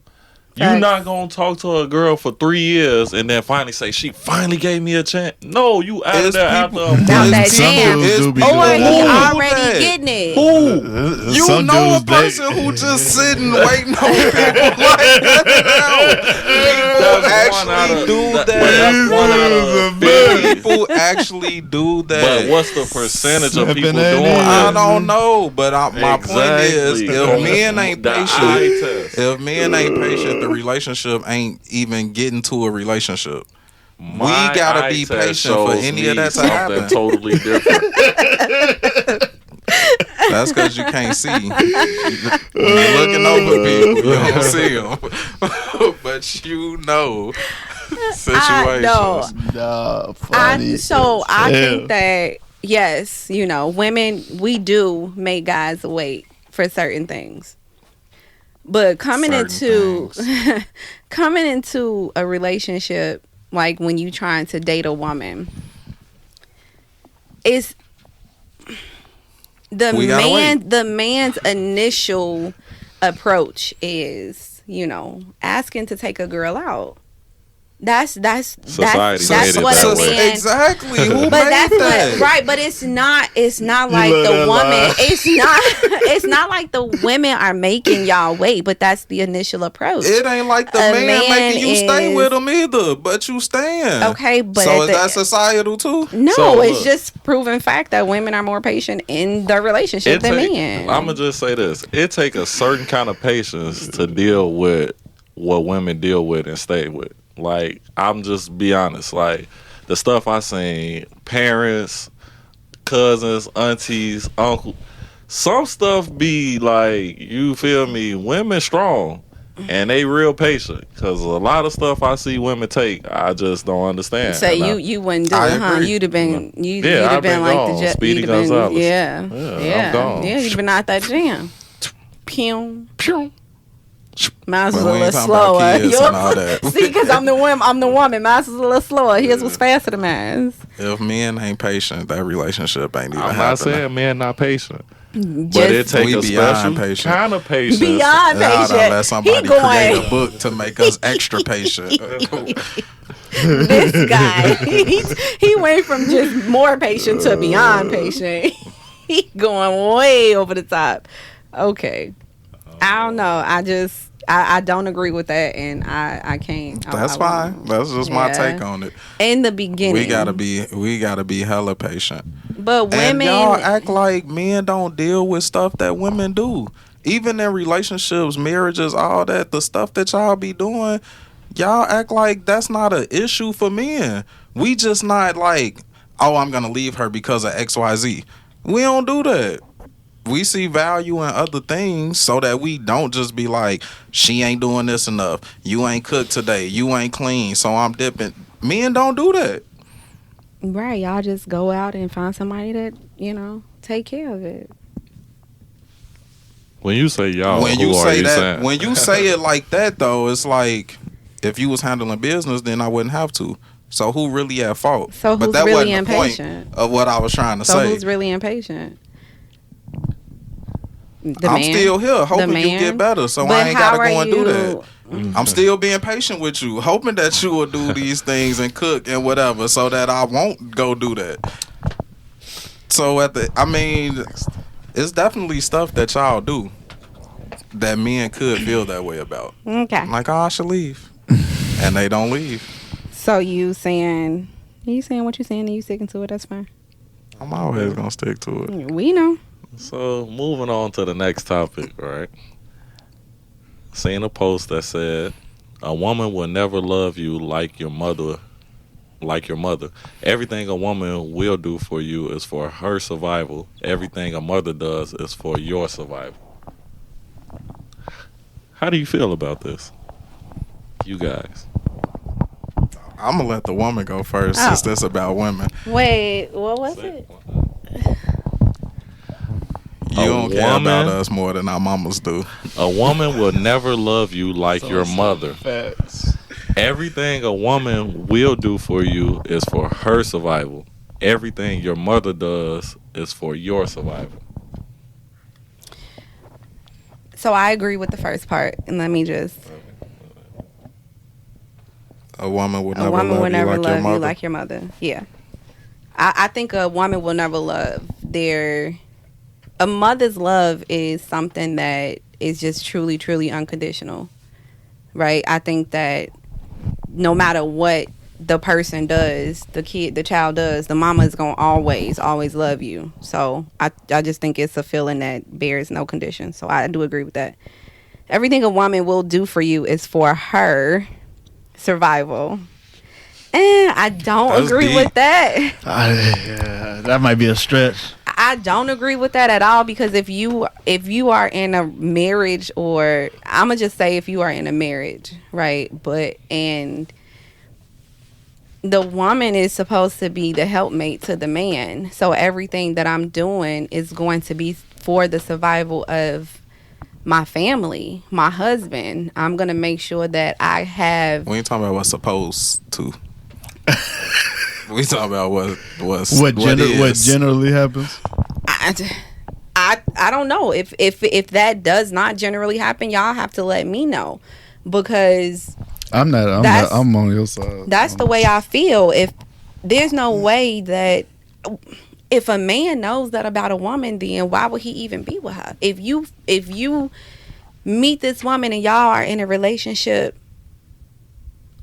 You Facts. not gonna talk to a girl for 3 years and then finally say she finally gave me a chance. No, you out of It's there people- after a month. Out that It's jam. people- it's do be people Or doing he who that. do already that. getting it. Who? You Some know a dudes, person who just sitting waiting on people like that. People actually do But that. that's one out of 50. People actually do that. But what's the percentage of people Sniffing that doing in. I that? don't know, but my point is, Exactly. if men ain't The eye patient, test. if men ain't patient, the relationship ain't even getting to a relationship. My gotta eye be test patient for shows any of me that to something happen. totally different. That's because you can't see. When you're looking over people, you don't see them, but you know situations. Nah, funny. I Yeah. think that yes, women, we do make guys wait for certain things. But coming Certain into a relationship, like when you trying to date a woman, it's We gotta wait. the man's initial approach is, asking to take a girl out. Society that's made it what that a way. man. Exactly. Who But made that's that? what, right. But it's not like love the that woman. line. It's not like the women are making y'all wait. But that's the initial approach. It ain't like the A man man making you stay is- with him either, but you staying. Okay, but so at is the- that societal too? No, So, it's look. just proven fact that women are more patient in the relationship than men. I'm gonna just say this: it take a certain kind of patience to deal with what women deal with and stay with. Like, I'm just be honest. Like, the stuff I seen, parents, cousins, aunties, uncle, some stuff be like, you feel me? Women strong. And they real patient, because a lot of stuff I see women take, I just don't understand. So And you wouldn't do I it, huh? agree. You'd have been you'd Yeah, have I've been been like gone. the Speedy you'd have been, Gonzalez. yeah, I'm gone. yeah. You'd have been out that jam. Pew. Mine's was But a we little ain't talking about slower. kids and all that. See, because I'm the woman. Mine's was a little slower. His was faster than mine. If men ain't patient, that relationship ain't even I'm happening. not saying men not patient, but Just it take We a beyond special patient. kind of patience. beyond Now I done let patient. somebody He going. create a book to make us extra patient. This guy, he went from just more patient to beyond patient. He going way over the top. Okay, I don't know. I don't agree with that, and I can't. That's I fine. won't. That's just my Yeah. take on it. In the beginning, We gotta be hella patient. but And women. y'all act like men don't deal with stuff that women do. Even in relationships, marriages, all that, the stuff that y'all be doing, y'all act like that's not an issue for men. We just not like, oh, I'm gonna leave her because of XYZ. We don't do that. We see value in other things so that we don't just be like, she ain't doing this enough. You ain't cooked today. You ain't clean. So I'm dipping. Men don't do that. Right, y'all just go out and find somebody that take care of it. When you say y'all, When who you are say you that, saying? when you say it like that, though, it's like if you was handling business, then I wouldn't have to. So who really at fault? So but who's that really wasn't the point impatient? of what I was trying to So say. who's really impatient? The I'm man? still here, hoping The you man? get better, so But I ain't how gotta go are and do you- that. I'm still being patient with you, hoping that you will do these things and cook and whatever, so that I won't go do that. So it's definitely stuff that y'all do that men could feel that way about. Okay. Like, oh, I should leave, and they don't leave. So you saying what you saying and you sticking to it? That's fine. I'm always gonna stick to it. We know. So moving on to the next topic, right? Seen a post that said, "A woman will never love you like your mother. Everything a woman will do for you is for her survival. Everything a mother does is for your survival." How do you feel about this, you guys? I'm gonna let the woman go first, Oh. since this about women. Wait, what was it? You A don't care about woman- us more than our mamas do. A woman will never love you like your So mother. Facts. Everything a woman will do for you is for her survival. Everything your mother does is for your survival. So I agree with the first part, and let me just. A woman will A never woman love will you never like your love you mother. like your mother. Yeah, I think a woman will never love their. A mother's love is something that is just truly, truly unconditional, right? I think that no matter what the person does, the child does, the mama is gonna always love you. So I just think it's a feeling that bears no condition. So I do agree with that. Everything a woman will do for you is for her survival. And I don't That's agree deep. with that. Yeah, that might be a stretch. I don't agree with that at all, because if you are in a marriage, or I'm gonna just say if you are in a marriage, right? And the woman is supposed to be the helpmate to the man. So everything that I'm doing is going to be for the survival of my family, my husband. I'm going to make sure that I have. We ain't talking about what's supposed to. We talking about what generally happens. I don't know if that does not generally happen. Y'all have to let me know, because I'm on your side. That's the way I feel. If there's no way that if a man knows that about a woman, then why would he even be with her? If you meet this woman and y'all are in a relationship,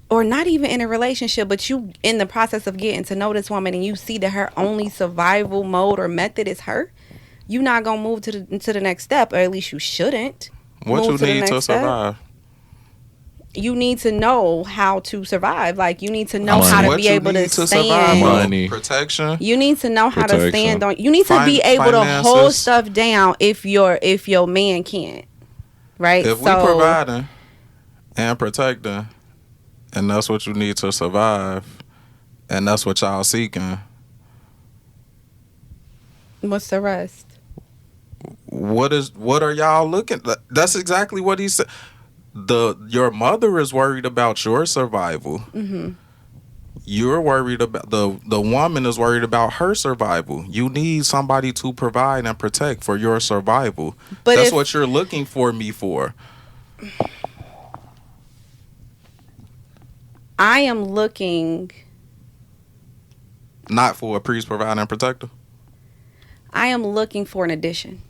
or not even in a relationship, but you in the process of getting to know this woman and you see that her only survival mode or method is her, you not gonna move to the next step, or at least you shouldn't. What move you the need next to step. survive? You need to know how to survive. Like, you need to know how to What be you able to need to stand. survive, bro? Money. Protection. You need to know how to Protection. stand on. You need to be able to hold Finances. stuff down if your man can't. Right. If we providing and protecting, and that's what you need to survive, and that's what y'all seeking, what's the rest? what are y'all looking? That's exactly what he said. Your mother is worried about your survival. Mm-hmm. You're worried about the woman is worried about her survival. You need somebody to provide and protect for your survival. But that's what you're looking for me for. I am looking. Not for a priest, provider, and protector. I am looking for an addition.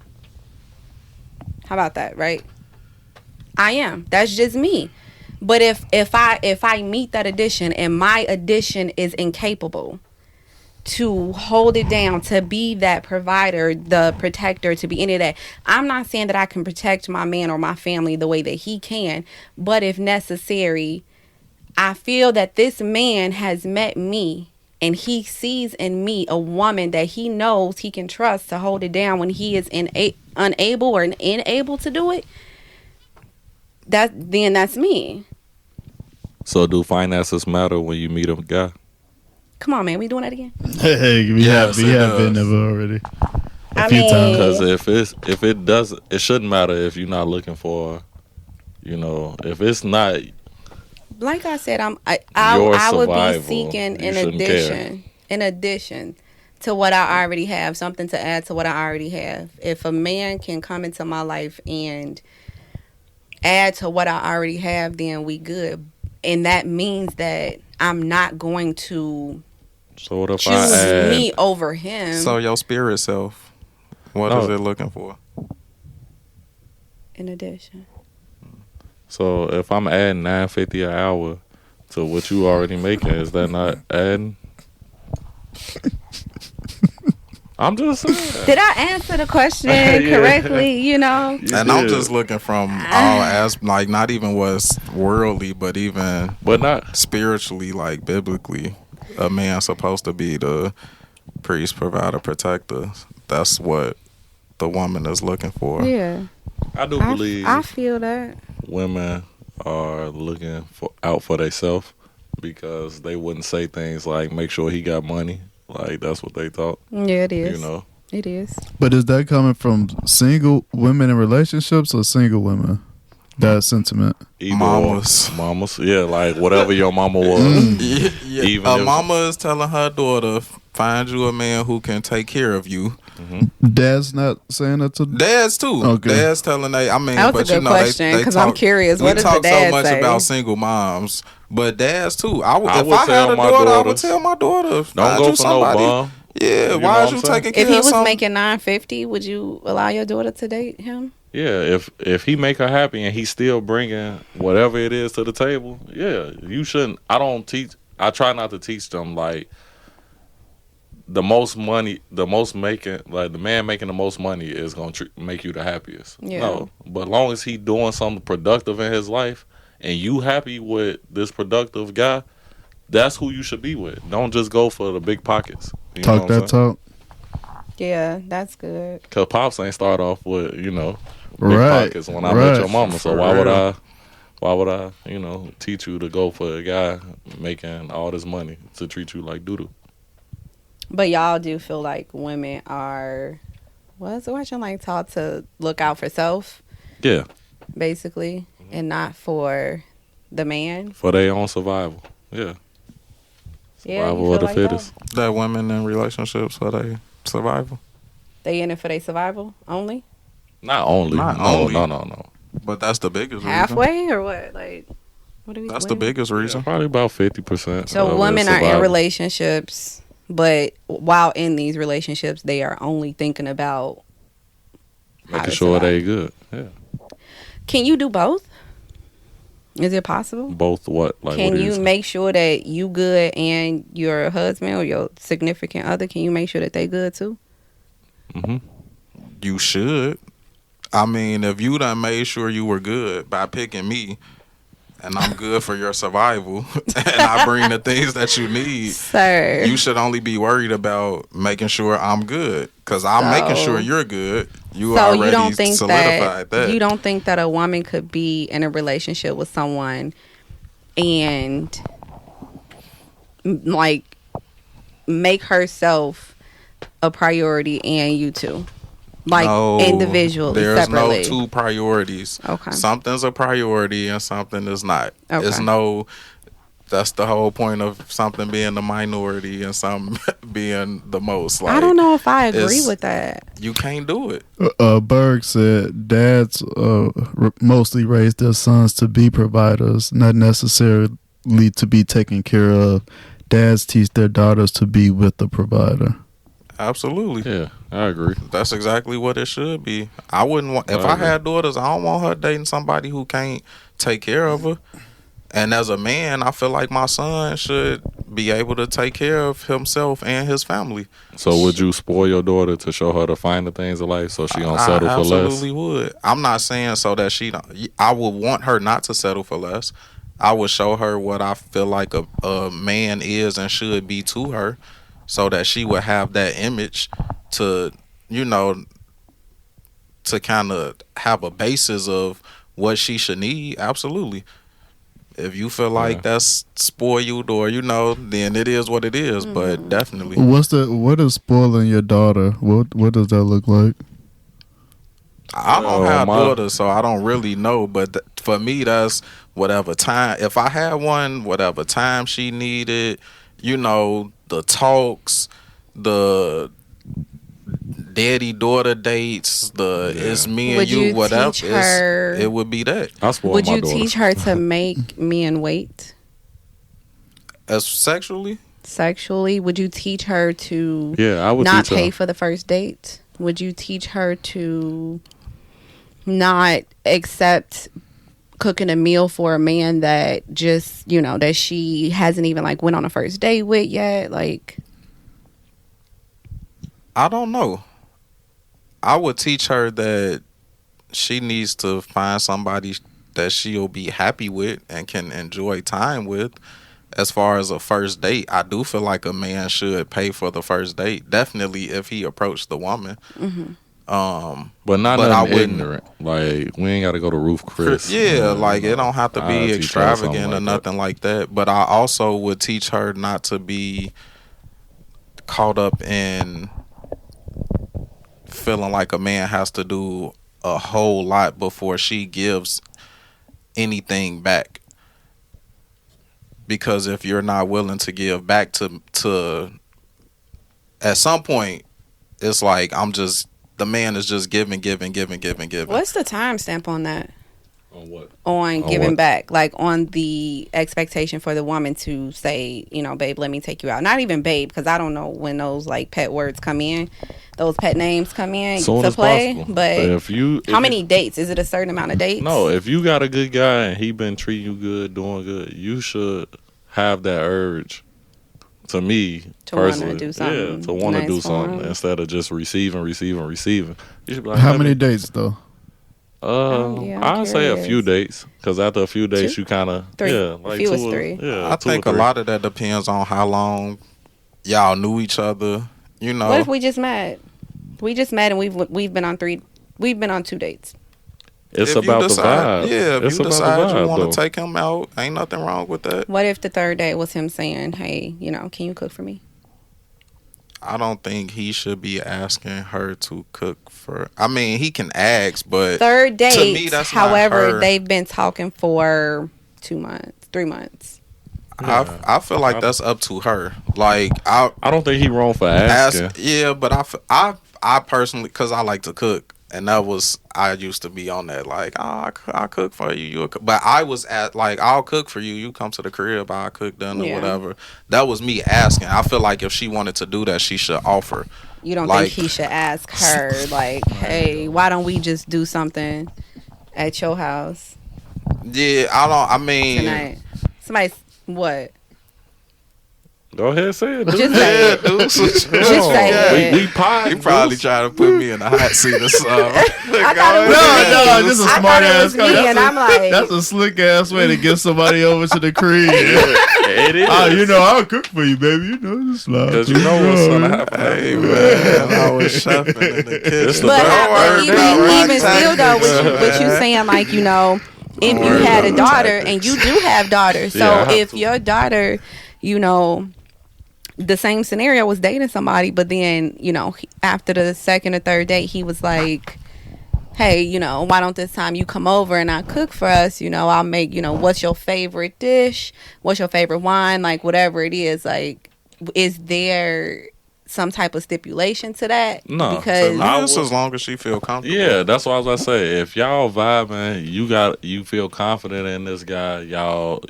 How about that, right? I am. That's just me. But if I meet that addition and my addition is incapable to hold it down, to be that provider, the protector, to be any of that, I'm not saying that I can protect my man or my family the way that he can, but if necessary, I feel that this man has met me and he sees in me a woman that he knows he can trust to hold it down when he is unable or unable to do it. Then that's me. So do finances matter when you meet a guy? Come on, man. We doing that again? Hey, we have been there already. A few times. Because if it doesn't, it shouldn't matter if you're not looking for, if it's not. Like I said, I would be seeking in addition to what I already have, something to add to what I already have. If a man can come into my life and add to what I already have, then we good. And that means that I'm not going to choose me over him. So your spirit self, what is it looking for? In addition. So if I'm adding $9.50 an hour to what you already making, is that not adding? I'm just saying. Did I answer the question correctly? And I'm just looking from all as like not even what's worldly, but not spiritually, like biblically. A man's supposed to be the priest, provider, protector. That's what the woman is looking for. Yeah, I do believe. I feel that women are looking out for themselves because they wouldn't say things like "make sure he got money." Like that's what they thought. Yeah, it is. It is. But is that coming from single women in relationships or single women? That sentiment. Either mamas. Yeah, like whatever your mama was. Yeah. Even mama is telling her daughter, find you a man who can take care of you. Mm-hmm. Dad's not saying that to dads too. Okay. Dad's telling that was a good question because I'm curious. What does the dad say? We talk so much about single moms, but dads too. If I had a daughter, I would tell my daughter, don't go for no bum. Yeah, why are you taking care of If he was something? making $9.50, would you allow your daughter to date him? Yeah, if he make her happy and he's still bringing whatever it is to the table, yeah, you shouldn't. I try not to teach them like the most money, the man making the most money is gonna make you the happiest. Yeah. No, but as long as he doing something productive in his life and you happy with this productive guy, that's who you should be with. Don't just go for the big pockets. You know what I'm saying? Talk. Yeah, that's good. Cause pops ain't start off with big pockets when I met your mama. So why would I teach you to go for a guy making all this money to treat you like doo-doo? But y'all do feel like women are taught to look out for self? Yeah. Basically, and not for the man. For their own survival. Yeah. Survival of the fittest. That women in relationships for their survival. They in it for their survival only? Not only. No. But that's the biggest Halfway reason. or what? Like, What do we? That's the biggest reason. Probably about 50%. So of women it's are in survival. relationships, but while in these relationships, they are only thinking about how Making to sure survive. they good. Yeah. Can you do both? Is it possible? Both what? Like, Can what you saying? make sure that you good and your husband or your significant other? Can you make sure that they good too? You should. I mean, if you done made sure you were good by picking me, and I'm good for your survival, and I bring the things that you need, Sir. you should only be worried about making sure I'm good. Because I'm making sure you're good. You So already you don't think solidified that. you don't think that a woman could be in a relationship with someone and like make herself a priority and you too, like No, individually, there's separately. no two priorities. Okay. Something's a priority and something is not. Okay. It's no. That's the whole point of something being the minority and something being the most. Like, I don't know if I agree it's- with that. You can't do it. Berg said dads mostly raise their sons to be providers, not necessarily to be taken care of. Dads teach their daughters to be with the provider. Absolutely. Yeah, I agree. That's exactly what it should be. I wouldn't want, if I had daughters, I don't want her dating somebody who can't take care of her. And as a man, I feel like my son should be able to take care of himself and his family. So would you spoil your daughter to show her the finer things of life so she don't settle I for less? absolutely would. I'm not saying so that she don't. I would want her not to settle for less. I would show her what I feel like a man is and should be to her, so that she would have that image to, you know, to kind of have a basis of what she should need. Absolutely. If you feel like that's spoiled or, you know, then it is what it is. But definitely. What is spoiling your daughter? What does that look like? I don't Well, have my- daughters, so I don't really know. But for me, that's whatever time. If I had one, whatever time she needed, you know, the talks, the daddy-daughter dates, it's me and Would you whatever. teach her- It would be that. I spoil Would my you daughter. teach her to make men wait As sexually, sexually? Would you teach her to Yeah, I would not teach pay her. for the first date? Would you teach her to not accept cooking a meal for a man that just, you know, that she hasn't even like went on a first date with yet? Like, I don't know. I would teach her that she needs to find somebody that she'll be happy with and can enjoy time with. As far as a first date, I do feel like a man should pay for the first date. Definitely if he approached the woman. But not But I nothing wouldn't- ignorant. Like, we ain't got to go to Roof Chris. Yeah, like it don't have to I'll be teach her extravagant something or like nothing like that. But I also would teach her not to be caught up in feeling like a man has to do a whole lot before she gives anything back. Because if you're not willing to give back to at some point, it's like the man is just giving. what's the timestamp on that? On what? On On giving what? back, like on the expectation for the woman to say, you know, babe, let me take you out. Not even babe, because I don't know when those like pet words come in, those pet names come in Soon to as play. possible. But if you, how many dates? Is it a certain amount of dates? No, if you got a good guy and he been treating you good, doing good, you should have that urge. To me, To wanna personally, do something to want to nice do for something him. instead of just receiving. You should be like, How let many me- dates though? Yeah, I'm I'd say a curious. few dates, because after a few dates, Two? you kind of Three. like Few is two or- three. Yeah, I two or think a three. lot of that depends on how long y'all knew each other. You know, What if we just met? We just met and we've been on 2 dates. It's if you about the decide- vibe. Yeah, if it's you about decide the you vibe, want though. to take him out, ain't nothing wrong with that. What if the third date was him saying, "Hey, you know, can you cook for me?" I don't think he should be asking her to cook for. I mean, he can ask, but Third date. to me, that's not however, her. they've been talking for 2 months, 3 months. I feel like that's up to her. Like I I don't think he wrong for ask, asking. yeah, but I personally, because I like to cook, And that was, I used to be on that, like, oh, I cook for you, but I was at, like, I'll cook for you, you come to the crib, I'll cook dinner, Yeah. whatever. That was me asking. I feel like if she wanted to do that, she should offer. You don't Like, think he should ask her, like, hey, why don't we just do something at your house yeah, I mean, tonight? Somebody, what? Go ahead, say it. Dude. Just say yeah, it. dude, Just say it. We pie. he probably tried to put me in the hot seat or something. I thought it was me. No, this is a I smart thought it ass. was me, and I'm like, That's a slick ass way to get somebody over to the crib. It is. Oh, you know, I'll cook for you, baby. You know, just slide. Because you know what's gonna happen. Hey man, I was chefing in the kitchen. but Don't worry about my even still though, what you saying, like, you know, if you worry had a about daughter, tactics. and you do have daughters, so Yeah, I have if to. your daughter, you know, the same scenario was dating somebody, but then, you know, after the second or third date, he was like, hey, you know, why don't this time you come over and I cook for us? You know, I'll make, you know, what's your favorite dish? What's your favorite wine? Like, whatever it is, like, is there some type of stipulation to that? No. Because Just as long as she feel comfortable. Yeah, that's what I was gonna say. If y'all vibing, you feel confident in this guy. Y'all,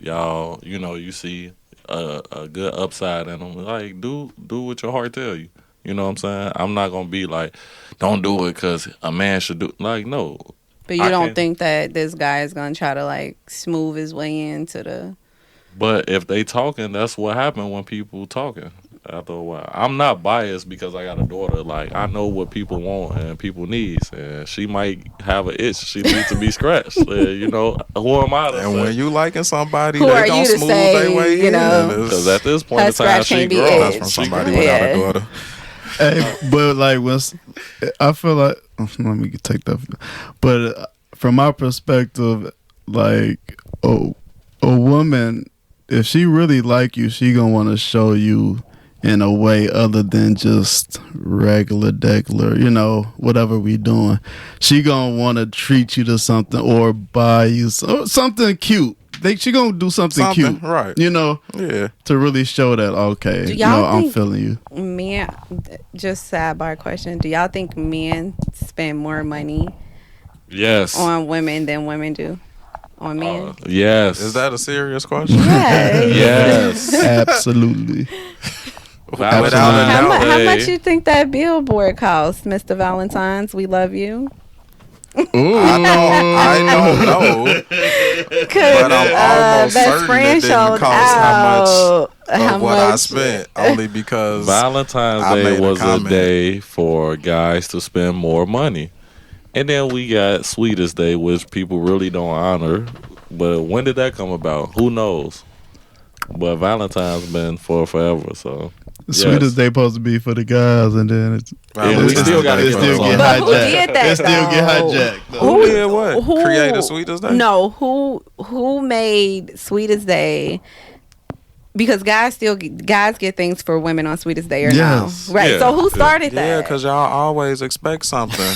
you know, you see a good upside in him. Like, do what your heart tell you. You know what I'm saying? I'm not gonna be like, don't do it because a man should do. Like, no. but you I don't can't- think that this guy is gonna try to like smooth his way into the But if they talking, that's what happened when people talking. After a while, I'm not biased because I got a daughter. Like, I know what people want and people needs, and she might have an itch she needs to be scratched. You know, who am I to And say? when you liking somebody, Who they are gonna you to smooth say, their way you know, in. Because at this point Her in time, scratch she can't be grown. itched. That's from She somebody grown. without Yeah. a daughter. Hey, but like I feel like let me take that. But from my perspective, like a woman, if she really like you, she gonna want to show you in a way other than just regular, you know, whatever we doing. She gonna want to treat you to something or buy you something cute. She gonna do something cute, right? you know, Yeah. to really show that okay, Do you y'all know, I'm think- feeling you. men. Just sidebar question: do y'all think men spend more money Yes. on women than women do on men? Yes. Is that a serious question? Yes. Absolutely. Without a Valentine's doubt. How Day. much you think that billboard costs, Mr. Valentine's? We love you. I don't know. But I'm almost best certain friend it didn't showed cost out of what I spent, only because Valentine's I Day made a was a comment. day for guys to spend more money. And then we got Sweetest Day, which people really don't honor. But when did that come about? Who knows? But Valentine's been for forever, so The sweetest day supposed to be for the guys, and then it's Yeah, we still gotta it get still on get the But who hijacked. did that, It still get though? hijacked. though. Who did what? Create a Sweetest Day? No, who made Sweetest Day? Because guys get things for women on Sweetest Day or Yes. no, right? Yeah. So who started Yeah, that? because y'all always expect something.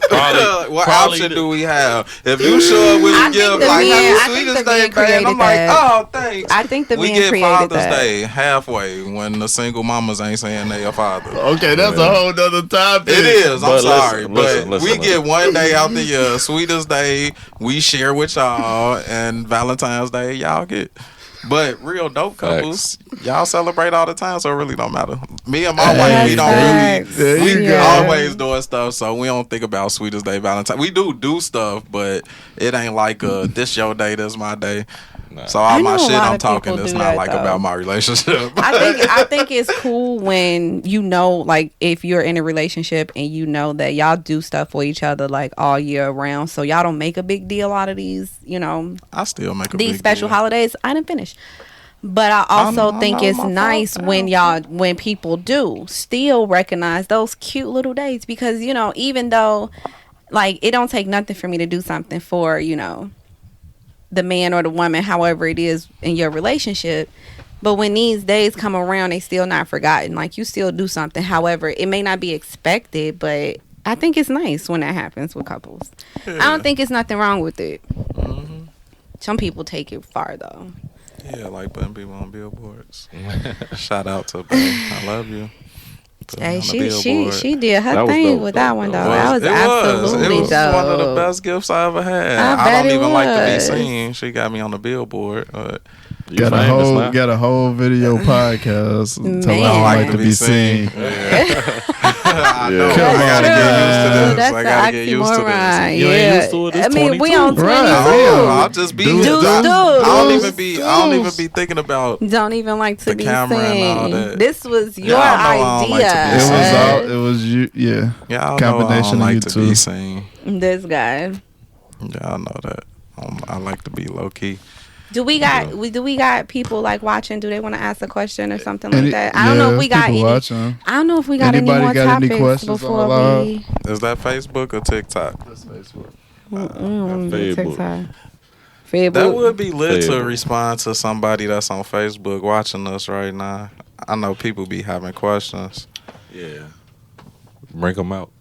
Probably- What probably option do we have? If you sure we I would give think the like men- I Happy think Sweetest the Day, men and created I'm like, that. oh, thanks. I think the we men get created Father's that. Day halfway when the single mamas ain't saying they a father. Okay, that's a whole nother topic. It is. I'm But sorry, listen, but listen. we get one day out the year, Sweetest Day. We share with y'all, and Valentine's Day y'all get. But real dope couples, y'all celebrate all the time, so it really don't matter. Me and my wife, we don't Facts. There really. you We go. always doing stuff, so we don't think about Sweetest Day, Valentine. We do stuff, but it ain't like this your day, this my day. So all I my know a shit lot I'm of talking people is do not that, like though. about my relationship. I think it's cool when you know, like, if you're in a relationship and you know that y'all do stuff for each other like all year round, so y'all don't make a big deal out of these, you know, I still make a these big special deal. holidays. I didn't finish. But I also I think know it's my fault. nice when people do still recognize those cute little days, because, you know, even though, like, it don't take nothing for me to do something for, you know, the man or the woman, however it is in your relationship. But when these days come around, they still not forgotten. Like, you still do something. However, it may not be expected, but I think it's nice when that happens with couples. I don't think it's nothing wrong with it. Mm-hmm. Some people take it far, though. Yeah, like putting people on billboards. Shout out to babe. I love you. Hey, on the she Billboard. did her That was thing dope, with though. that one though. It That was absolutely It was dope. one of the best gifts I ever had. I I bet don't it even like to be was. seen. She got me on the Billboard. You Got a famous whole now. got a whole video podcast. Tell Man. I don't I like to be seen. I know. Come I gotta on, get used to man. this. That's I gotta get used to oxymoron. this. You Yeah. ain't used to it. It's I mean, we 22. on 22. Right. I'll just be. Deuce, Deuce, I don't Deuce. even be. I don't even be thinking about. Don't even like to The be camera and all seen. that. This was your I know I don't like to be idea. It was seen. all. It was you. Yeah. Yeah, I Combination know I of don't you like to two. be seen. This guy. Yeah, I know that. I like to be low key. Do we got people like watching? Do they want to ask a question or something like Any- that? I don't know if we got people any. watching. I don't know if we got Anybody any more got any topics questions on before the live? we. Is that Facebook or TikTok? That's Facebook. Facebook. Facebook. That would be lit to Facebook. respond to somebody that's on Facebook watching us right now. I know people be having questions. Yeah. Bring them out.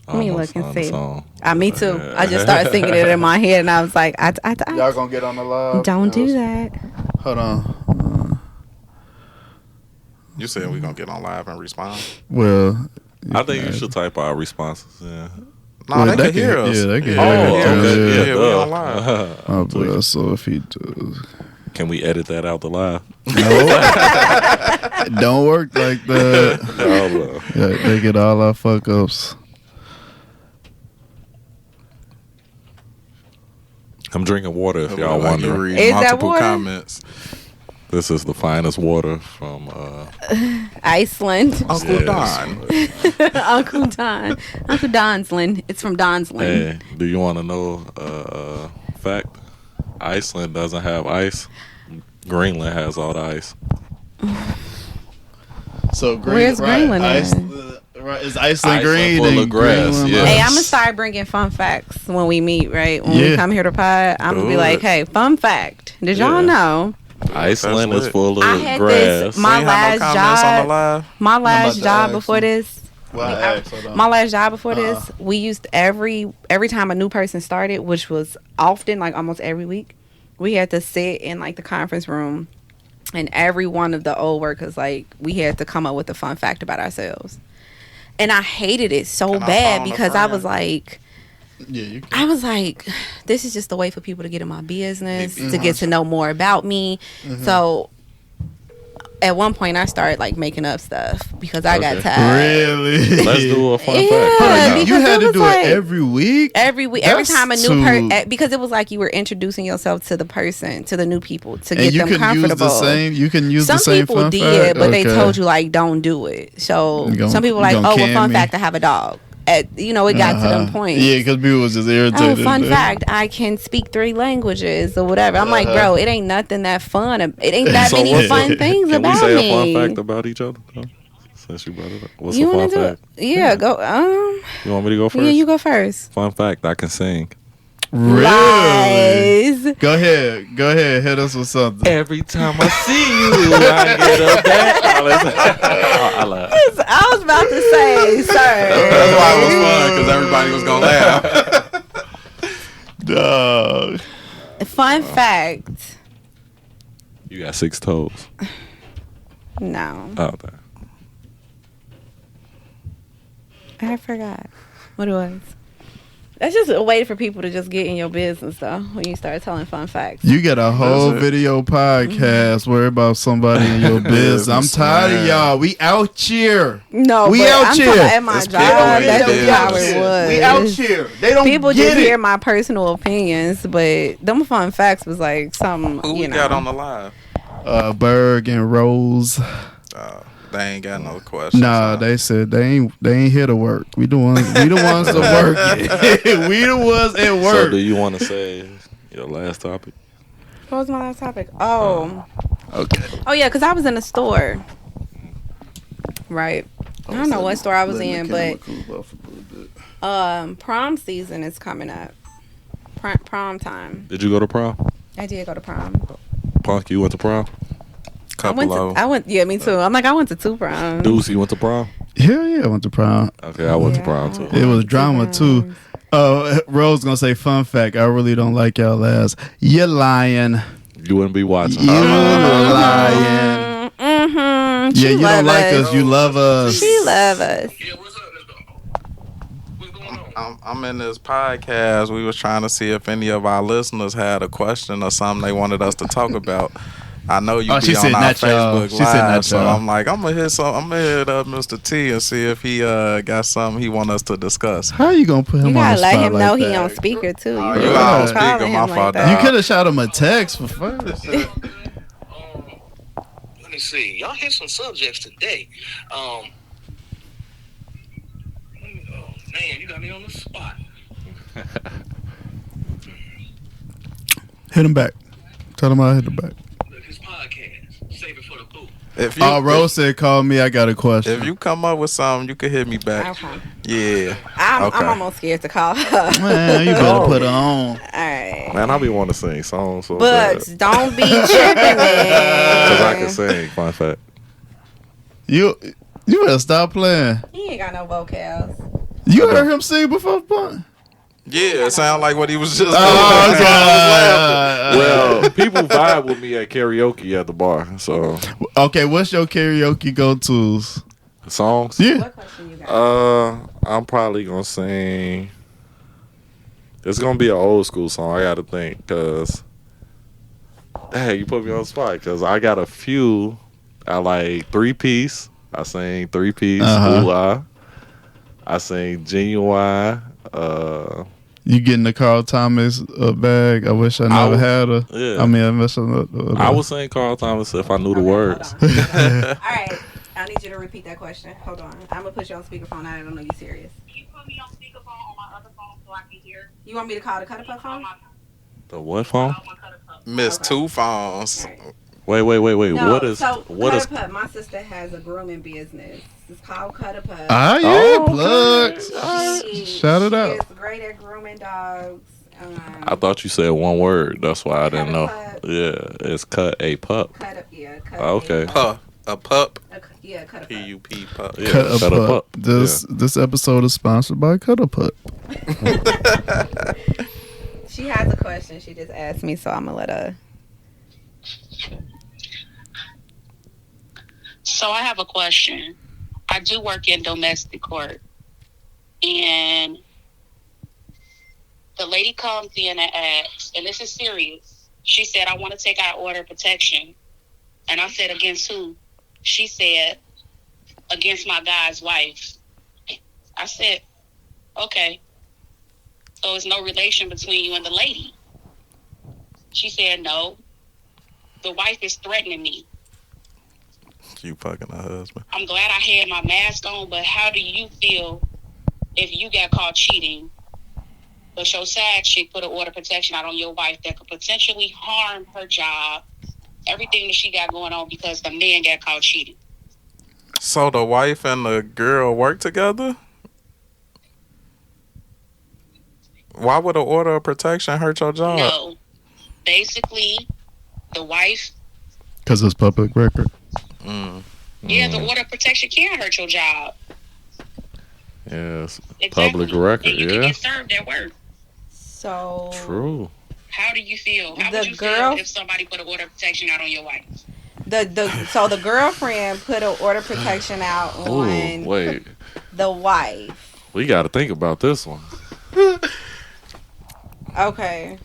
Let me Almost look and on the see. song. Me too. I just started singing it in my head, and I was like, Y'all gonna get on the live? don't do that. Hold on. You said we gonna get on live and respond? Well, I think you should type our responses. Yeah. No, Well, they they can hear can- us. yeah, they can Oh, hear us. okay. Yeah, Yeah, we on live. oh, but so if he does, Can we edit that out the live? no, don't work like that. Oh, Yeah, they get all our fuck ups. I'm drinking water if y'all Like you wondering. read Is that multiple water? comments. This is the finest water from Iceland. Uncle Yes. Don. Uncle Don. Uncle Donsland. It's from Donsland. Hey, do you want to know fact? Iceland doesn't have ice. Greenland has all the ice. So Where's Greenland at? Right, is Iceland Iceland green full and of grass, Greenland yeah. ice? Hey, I'm gonna start bringing fun facts when we meet. Right when we Yeah. come here to pod, I'm gonna be Do like, it. "Hey, fun fact! Did y'all Yeah. know Iceland That's is lit. full I of had grass. this- my We ain't have last no comments on job- the live. my last about to job ask before you. this? Well, I asked, hold on. My last job before this, we used every time a new person started, which was often like almost every week, we had to sit in like the conference room, and every one of the old workers, like, we had to come up with a fun fact about ourselves. And I hated it so Can I bad phone a because I friend? was like, Yeah, you can. I was like, this is just a way for people to get in my business, to get to know more about me. So at one point, I started like making up stuff because I got Okay. tired. Really? Let's do a fun Yeah. fact. Yeah, You because had it to was do like- it every week. Every week, every That's time a new too- because it was like you were introducing yourself to the person, to the new people, to And get you them can use comfortable. the same. You can use Some the same people fun did, fact? but they Okay. told you like don't do it. So You gon- some people you like, gonna oh, well, can fun me? fact, I have a dog. It got to them points. Yeah, because people was just Oh, irritated. fun fact, I can speak 3 languages or whatever. I'm like, bro, it ain't nothing that fun. It ain't that So many what's fun things Can we about say me. a fun fact about each other? though? Since you brought it up. What's You a fun want to do fact? it? Yeah, go. You want me to go first? Yeah, you go first. Fun fact, I can sing. Really? Lies. Go ahead. Hit us with something. Every time I see you, I get a back. I laugh. I was about to say, sir. That's why it was fun, because everybody was going to laugh. Dog. Fun fact. You got 6 toes. No, Oh, damn. I forgot what it was. That's just a way for people to just get in your business, though, when you start telling fun facts. You got a whole That's it. video podcast worry about somebody in your business. I'm tired of Man. y'all. We out here. No, We but out I'm here. talking at my It's job. people in That's your just how business. it was. We out here. They don't People get just it. hear my personal opinions, but them fun facts was like something, Who we you know. got on the live? Berg and Rose. They ain't got no questions. Nah, they said they ain't here to work. We the ones to work. We the ones at So, work. do you want to say your last topic? What was my last topic? Oh, Okay. oh yeah, because I was in a store, right? I don't know what store I was in, but prom season is coming up. Prom time. Did you go to prom? I did go to prom. Punk, you went to prom? I went. Yeah, me too. I'm like, I went to 2 proms. Deuce, you went to prom? Hell yeah, I went to prom. Okay, I went to Yeah. prom too. It was drama too. Rose gonna say fun fact. I really don't like y'all ass. You're lying. You wouldn't be watching. You lying. Mm-hmm. Yeah, She you don't love like us. us. You love us. She love us. Yeah, what's up? Let's go. What's going on? I'm in this podcast. We was trying to see if any of our listeners had a question or something they wanted us to talk about. I know you She be said on our not y'all. Facebook She said not Live, so y'all. I'm like, I'm gonna hit up Mr. T and see if he got something he want us to discuss. How you gonna put him You on gotta the let spot him like know that? he on speaker too. Oh, You you really on calling speaker, him my like fault, that. You could have shot him a text for first. Let me see. Y'all hit some subjects today. Oh man, you got me on the spot. Hit him back. Tell him I'll hit him back. Look, his podcast. Save it for the booth. If you, Rose said, "Call me. I got a question." if you come up with something, you can hit me back. Okay. Yeah. I'm Okay. almost scared to call her. Man, you better put her on. All right. Man, I be wanting to sing songs so But bad. don't be tripping, Because I can man. sing, fun fact. You better stop playing. He ain't got no vocals. You heard him sing before, Blunt? Yeah, it sound like what he was just doing. Oh, That's why I was laughing. Well, people vibe with me at karaoke at the bar. So, Okay, what's your karaoke go-tos? songs? Yeah. What question you got? I'm probably going to sing. It's going to be an old school song. I got to think. Because, hey, you put me on the spot. Because I got a few. I like 3-piece. I sing 3-piece. Ooh, I sing Genuine. You getting the Carl Thomas bag? I wish I never had her. Yeah. I mean, I wish I would sing Carl Thomas if I knew the words. Hold on. All right. I need you to repeat that question. Hold on. I'm going to put you on speakerphone. I don't know you serious. Can you put me on speakerphone on my other phone so I can hear? You want me to call the Cutter Puff phone? The what phone? On my cutter cup. Miss Okay. Two Phones. All right. Wait. No, What is so what is Cutter Puff, my sister has a grooming business. It's called Cutter Puff. Ah, yeah, Oh, okay. plugs. Shout it out. She's great at grooming dogs. I thought you said one word. That's why I didn't know. Cut a pup. Yeah, it's cut a pup. Cut up, yeah. Cut Oh, okay. a- Pup. A pup. Yeah, Cutter Puff. P-U-P pup. Yeah, Cut a cut a pup. pup. This episode is sponsored by Cut a Pup. She has a question. She just asked me, so I'm gonna let her. So I have a question. I do work in domestic court, and the lady comes in and asks, and this is serious. She said, "I want to take out order of protection," and I said, "Against who?" She said, "Against my guy's wife." I said, "Okay. So there's no relation between you and the lady?" She said, "No. The wife is threatening me." You fucking a husband. I'm glad I had my mask on, but how do you feel if you got caught cheating, but your side chick put an order of protection out on your wife that could potentially harm her job, everything that she got going on because the man got caught cheating? So the wife and the girl work together? Why would an order of protection hurt your job? No. Basically, the wife, Because it's public record. yeah, the order of protection can hurt your job. Yes, Exactly. public record. And you can Yeah, get served at work. So true. How do you feel? How The would you girl- feel if somebody put an order of protection out on your wife? so the girlfriend put an order of protection out Ooh, on wait. the wife. We got to think about this one. Okay.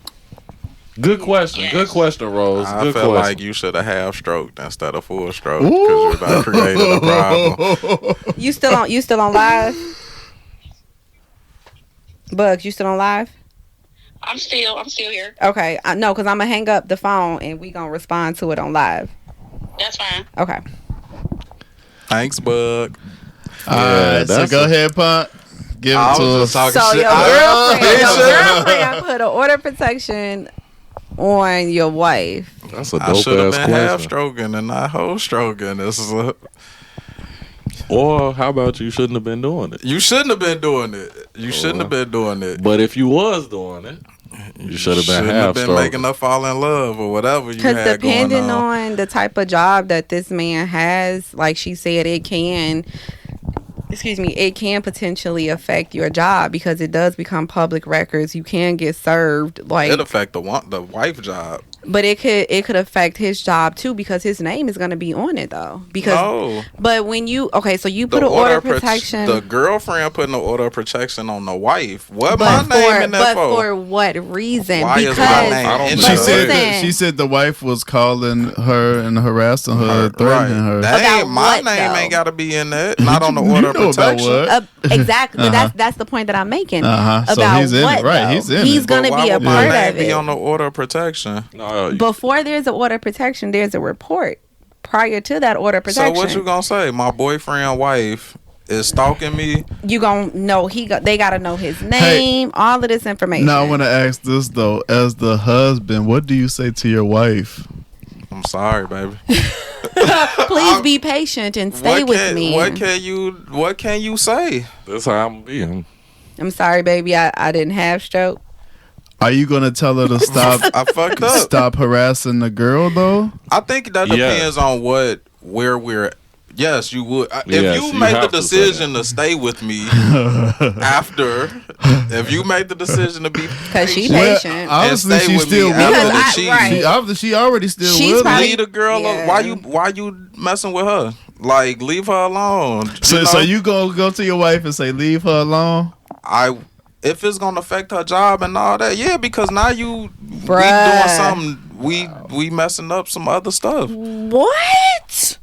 Good question. Yes. Good question, Rose. I Good feel question. like you should have half stroked instead of full stroke because you're about creating a problem. You still on live? Bugs, you still on live? I'm still here. Okay. No, because I'm gonna hang up the phone and we gonna respond to it on live. That's fine. Okay. Thanks, Bug. All right, so that's go a- ahead, Punt. Give I it to was just us. talking So shit. your girlfriend put an order of protection on your wife. That's a I dope should have ass been half question. stroking and not whole stroking. This is Or how about you shouldn't have been doing it? you shouldn't have been doing it. You shouldn't have been doing it. But if you was doing it, you should have been Shouldn't half have been stroking. making her fall in love or whatever you Because had going depending on. on the type of job that this man has, like she said, it can potentially affect your job because it does become public records. You can get served. Like It affect the wife job. But it could affect his job too because his name is going to be on it though. Because No. but when you so you put The an order of prote- protection. The girlfriend putting the order of protection on the wife. What but my name in that but for what reason? Why is my because name I don't in know. She but said listen, she said the wife was calling her and harassing her, threatening her. That About ain't my what, name. though? Ain't got to be in that. Not on the order You of know about protection. what? exactly. Uh-huh. That's the point that I'm making. So About he's in what? it, right? Though? He's in He's it. going to But why be a would my part name of be it. on the order of protection? No, Before there's an order of protection, there's a report. Prior to that order of protection, So what you gonna say? My boyfriend wife is stalking me. you gonna know they gotta know his name, all of this information. Now I want to ask this though: as the husband, what do you say to your wife? I'm sorry, baby. Please be patient and stay with me. What can you say? that's how I'm being. I'm sorry, baby. I didn't have stroke. Are you gonna tell her to stop I fucked up. stop harassing the girl though? I think that Yeah. depends on where we're. Yes, you would. Yes, If you you make the have to say decision to stay with me after, if you make the decision to be Cause she patient, patient. Obviously, stay she's with me still after with the him. cheating. right. She obviously she already still She's with probably- him. Leave the girl. Yeah. Why you messing with her? Like, leave her alone. So you gonna go to your wife and say leave her alone? If it's gonna affect her job and all that, yeah, because now we Bruh. doing something. We messing up some other stuff. What?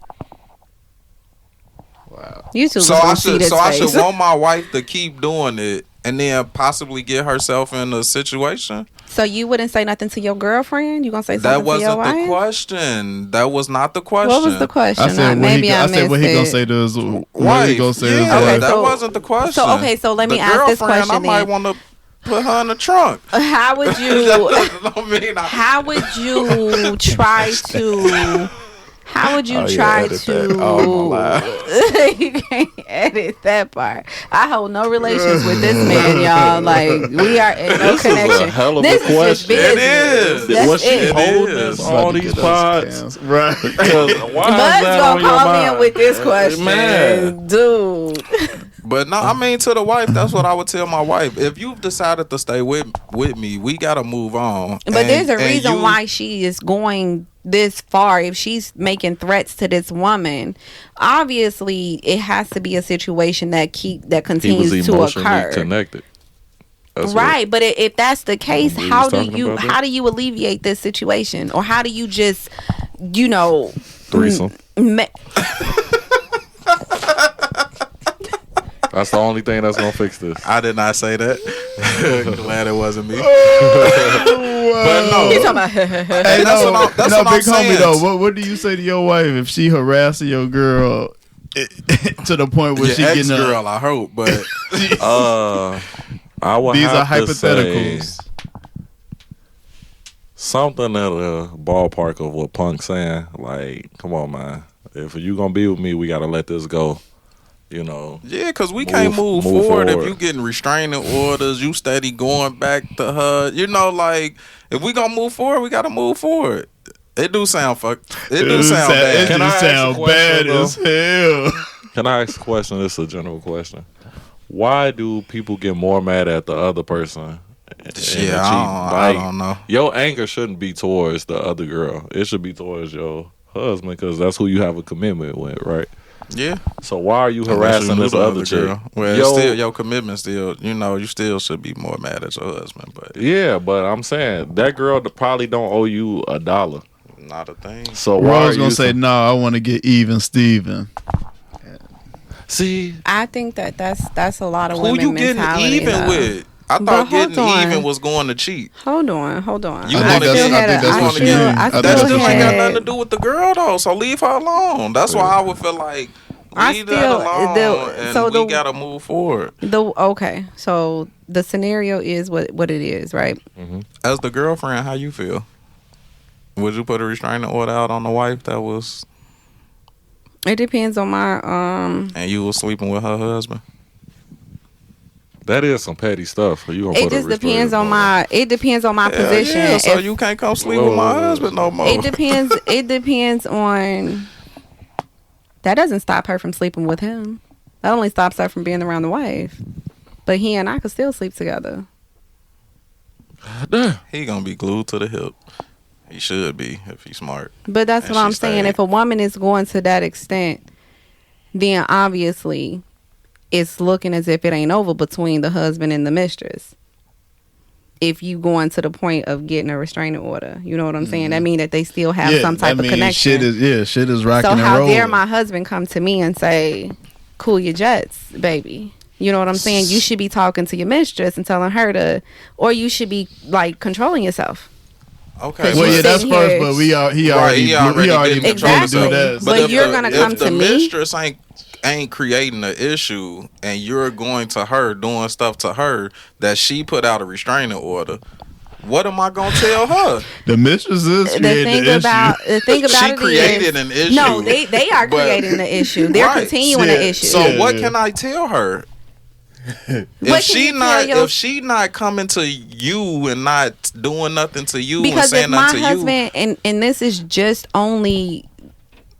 Wow. You two So was I gonna see should this I face. should want my wife to keep doing it and then possibly get herself in a situation. So you wouldn't say nothing to your girlfriend? You gonna say That something to your wasn't the wife? question. That was not the question. What was the question? I said what Maybe I I said what he missed gonna it. say to his what Wife. he gonna say to his Yeah, wife. that so- wasn't the question. So let me The ask this girlfriend, question I might then. want to put her in the trunk. How would That you? don't mean How would you try to? How would you Oh, yeah, try edit to? that. Oh, my you can't edit that part. I hold no relations with this man, y'all. Like we are in no This is a connection. hell of a This is just question. It business. is. That's Was she it. holding is. us all these pods? Right. Because why is Buzz that gonna on your call in mind? with this question, Man. dude. But no, I mean to the wife, that's what I would tell my wife. If you've decided to stay with me, we gotta move on. But there's a reason why she is going this far. If she's making threats to this woman, obviously it has to be a situation that He continues was to emotionally occur. connected. That's Right, but if that's the case, We was how do talking you about that. how do you alleviate this situation, or how do you just threesome. ma- That's the only thing that's gonna fix this. I did not say that. Glad it wasn't me. But you talking about Hey, That's what no, I'm big homie saying. though. What do you say to your wife if she harassing your girl to the point where Your she ex getting girl, I hope, but I would These are have to say hypotheticals. something at a ballpark of what Punk's saying. Like, come on, man. If you gonna be with me, we gotta let this go. You know. yeah, because we can't move forward if you getting restraining orders. You steady going back to her. You know, like if we gonna move forward, we gotta move forward. It do sound It do sound bad. It Can I just ask a sound question, bad as hell. Can I ask a question? This is a general question. Why do people get more mad at the other person? Shit, I don't know. Your anger shouldn't be towards the other girl. It should be towards your husband because that's who you have a commitment with, right? Yeah. So why are you Unless harassing you knew this the other chick? girl. Well, Yo- it's still your commitment. Still, you still should be more mad at your husband, but Yeah, but I'm saying that girl probably don't owe you $1. not a thing. So why Well, I are was you gonna say no. I want to get even, Steven. See, I think that's a lot of Who women you getting mentality, even though. with? I But thought hold getting on. even was going to cheat. Hold on. You I wanna think get- that's what she mean. I That that's still what ain't she got mean. nothing to do with the girl though. So leave her alone. That's why I would feel like I leave still- that alone, and so we the- gotta move forward. Okay, so the scenario is what it is, right? As the girlfriend, how you feel? Would you put a restraining order out on the wife that was It depends on my and you was sleeping with her husband? that is some petty stuff. You gonna It put a just depends restraining on order. it depends on my position. Yeah, so If- you can't come sleep with my husband no more. it depends. It depends on. That doesn't stop her from sleeping with him. That only stops her from being around the wife. But he and I could still sleep together. He gonna be glued to the hip. He should be if he's smart. But that's And what I'm she saying. stayed. If a woman is going to that extent, then obviously it's looking as if it ain't over between the husband and the mistress. If you going to the point of getting a restraining order, you know what I'm saying? That mean that they still have some type of connection. Shit is rocking So and how rolling. dare my husband come to me and say, "Cool your jets, baby." You know what I'm saying? You should be talking to your mistress and telling her to, or you should be like controlling yourself. Okay. Well, yeah, That's sitting first, here- but he already getting been trying to do Exactly. that. But if you're the- gonna come if to the me. mistress ain't creating an issue, and you're going to her doing stuff to her that she put out a restraining order. What am I gonna tell her? The mistress is The creating thing the about issue. She it created is, an issue. no, they are but- creating the issue. They're Right. continuing Yeah. the issue. So Yeah. what can I tell her? What If can she you tell not your- if she not coming to you and not doing nothing to you and because if saying my nothing to you, husband and this is just only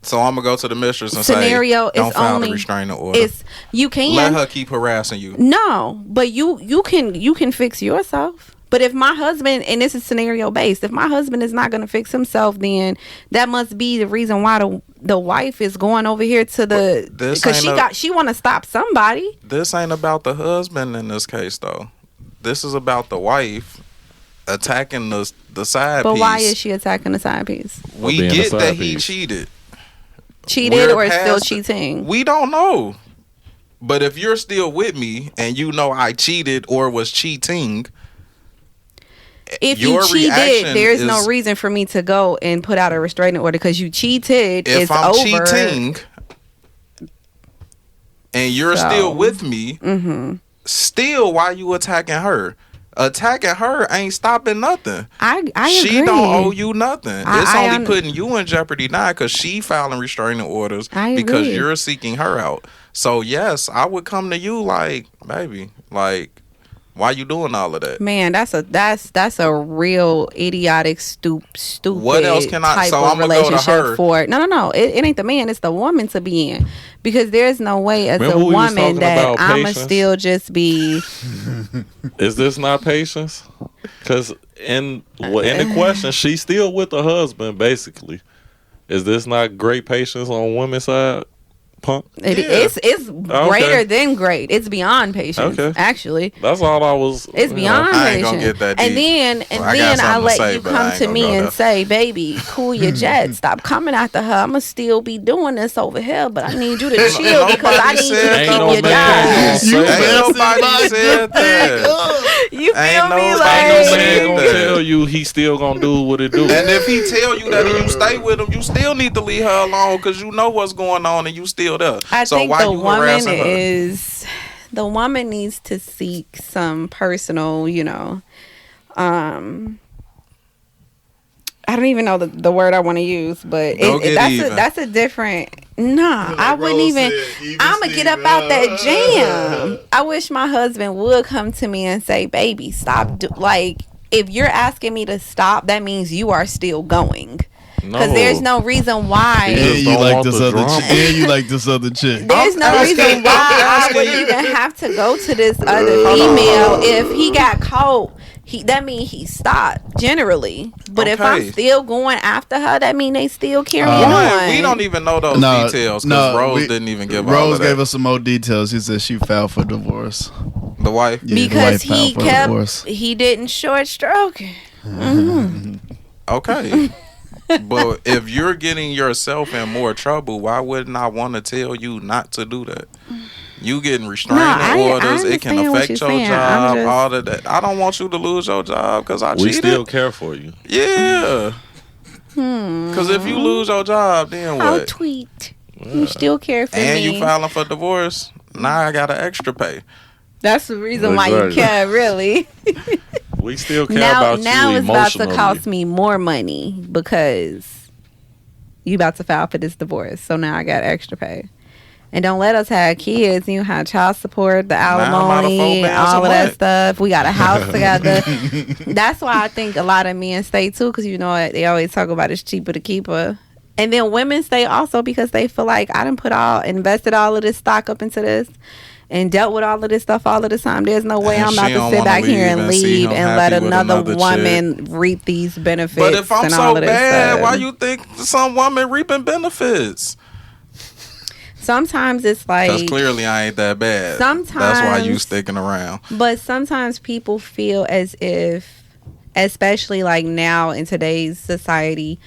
so I'm gonna go to the mistress and scenario say, "Don't is file only the restraining order. it's you can Let her keep harassing you." no, but you can fix yourself. But if my husband, and this is scenario based, if my husband is not going to fix himself, then that must be the reason why the wife is going over here to the This because ain't she want to stop somebody. This ain't about the husband in this case, though. This is about the wife attacking the side But piece. why is she attacking the side piece? We being a get side that he piece. cheated. Cheated We're or still past- cheating? We don't know. But if you're still with me and you know I cheated or was cheating, If you your cheated, reaction there's no is- reason for me to go and put out a restraining order because you cheated. if It's I'm over. cheating and you're So- still with me, still why you attacking her? Attacking her ain't stopping nothing. I She agree. don't owe you nothing. I- It's I only un- putting you in jeopardy now because she filing restraining orders I because agree. you're seeking her out. So yes, I would come to you like, baby, like, why you doing all of that? Man, that's a real idiotic, stupid. What else can I- type so of I'ma go to relationship her. for? No. It ain't the man. It's the woman to be in, because there's no way as Remember a we was woman talking that about I'ma patience? still just be. Is this not patience? Because in the question, she's still with the husband, basically. Is this not great patience on women's side, Punk? It's greater than great. It's beyond patience. Okay. Actually, That's all I was. it's beyond I ain't gonna patience. get that And deep. then Well, I got I something to let say, you but I come ain't to gonna me go and there. say, "Baby, cool your jet. Stop coming after her. I'ma still be doing this over here, but I need you to chill because I Nobody need you said to Ain't keep no your man job." gonna Ain't say- nobody said that. You feel Ain't me? nobody Ain't no said man gonna that. tell you he still gonna do what it do. And if he tell you that and you stay with him, you still need to leave her alone because you know what's going on and you still there. I So think why the you woman harassing her? the woman needs to seek some personal, I don't even know the word I want to use, but Go get even. that's a different. Nah, I wouldn't Rose even. said, even I'ma get up Steven. out that jam. I wish my husband would come to me and say, "Baby, stop." Like, if you're asking me to stop, that means you are still going. Because there's no reason why. He And just you don't like want this the other drama. chick. And you like this other chick. There's no I'm reason asking- why I'm I asking would you. even have to go to this other female. If he got caught, that means he stopped generally. But if I'm Okay. still going after her, that means they still carrying Why? on. We don't even know those details because Rose didn't even give all Rose of that. gave us some more details. She said she filed for divorce. The wife. Yeah, the because wife he filed for divorce. he didn't short stroke. Okay. But if you're getting yourself in more trouble, why wouldn't I want to tell you not to do that? You getting restraining I orders, it can understand what affect you're your saying. job, I'm just- all of that. I don't want you to lose your job because I We cheated. still care for you. Yeah. Because if you lose your job, then I'll what? tweet. You still care for And me. you filing for divorce, now I got an extra pay. That's the reason why you Exactly. care, really. We still care now about now you it's about to emotionally. cost me more money because you about to file for this divorce. So now I got extra pay. And don't let us have kids. You have child support, the I'm out of alimony, $4 and bands all a of that month. stuff. We got a house together. That's why I think a lot of men stay too, because you know what they always talk about, it's cheaper to keep her. And then women stay also because they feel like I done invested all of this stock up into this, and dealt with all of this stuff all of the time. There's no way And I'm about she to don't sit wanna back here leave and and see leave him and let happy with another another woman reap these benefits. But if I'm and so all of this bad, stuff. why you think some woman reaping benefits? Sometimes it's Because like, clearly I ain't that bad. That's why you sometimes- sticking around. but sometimes people feel as if, especially like now in today's society,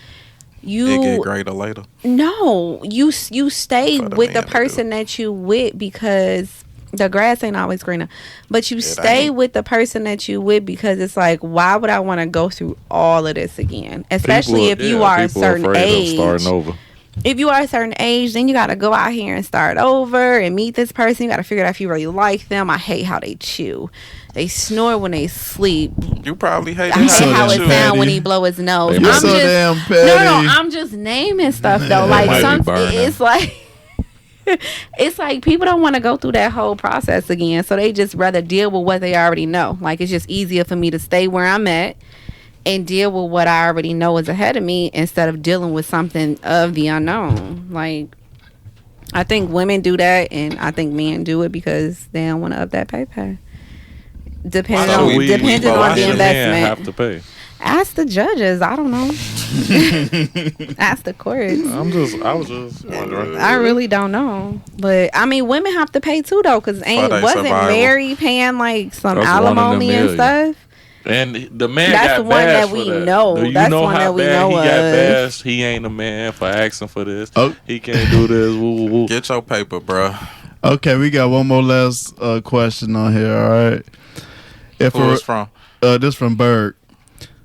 It you get greater later. no, you stay For the with the man to person that you with because the grass ain't always greener. But you It stay ain't. with the person that you with because it's like, why would I want to go through all of this again? Especially if you are a people certain afraid age. of starting over. If you are a certain age, then you got to go out here and start over and meet this person. You got to figure out if you really like them. I hate how they chew. They snore when they sleep. You probably hate I it. hate how it damn sound when petty. he blow his nose. They I'm might You're so just, damn petty. no, I'm just naming stuff though. They Like might be some, burning. it's like it's like people don't want to go through that whole process again, so they just rather deal with what they already know. Like it's just easier for me to stay where I'm at and deal with what I already know is ahead of me instead of dealing with something of the unknown. Like I think women do that, and I think men do it because they don't want to up that pay. Depending So on we depending both on should the have investment. have to pay. Ask the judges. I don't know. Ask the courts. I was just wondering. I really don't know, but I mean, women have to pay too though, because their wasn't survival. Mary paying like some That's one in a alimony and million. stuff? And the man That's got the one that bashed we for that. know. Do you That's know one how that we bad know he got of. bashed? He ain't a man for asking for this. Oh. He can't do this. Woo, woo, woo. Get your paper, bro. Okay, we got one more last question on here. All right. If Who it's from? this from Berg.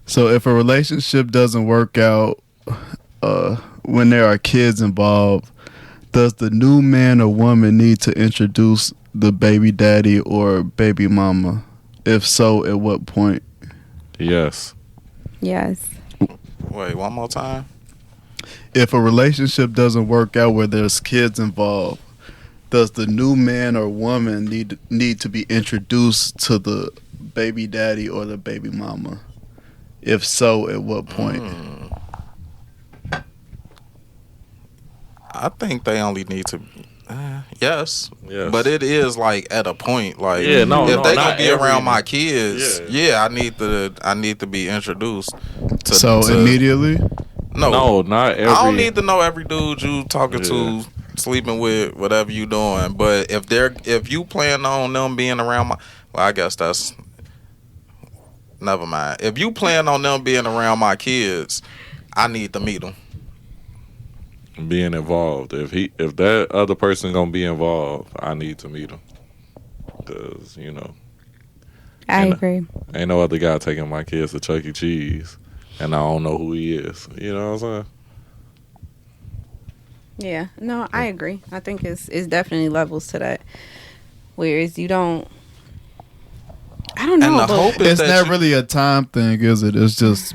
So if a relationship doesn't work out when there are kids involved, does the new man or woman need to introduce the baby daddy or baby mama? If so, at what point? Yes. Yes. Wait, one more time. If a relationship doesn't work out where there's kids involved, does the new man or woman need to be introduced to the baby daddy or the baby mama? If so, at what point? I think they only need to. Yes. Yes. But it is like at a point. Like Yeah, no, if no, they not gonna be every- around my kids, Yeah. I need to be introduced to. So to- immediately? No, not every. I don't need to know every dude you talking to, sleeping with, whatever you doing. But if you plan on them being around my, well, I guess that's. Never mind. If you plan on them being around my kids, I need to meet them. being involved. If that other person gonna be involved, I need to meet him. Because I agree. ain't no other guy taking my kids to Chuck E. Cheese, and I don't know who he is. You know what I'm saying? Yeah. No, I agree. I think it's definitely levels to that. Whereas you don't. I don't know. And the but hope is It's that not really a time thing, is it? It's just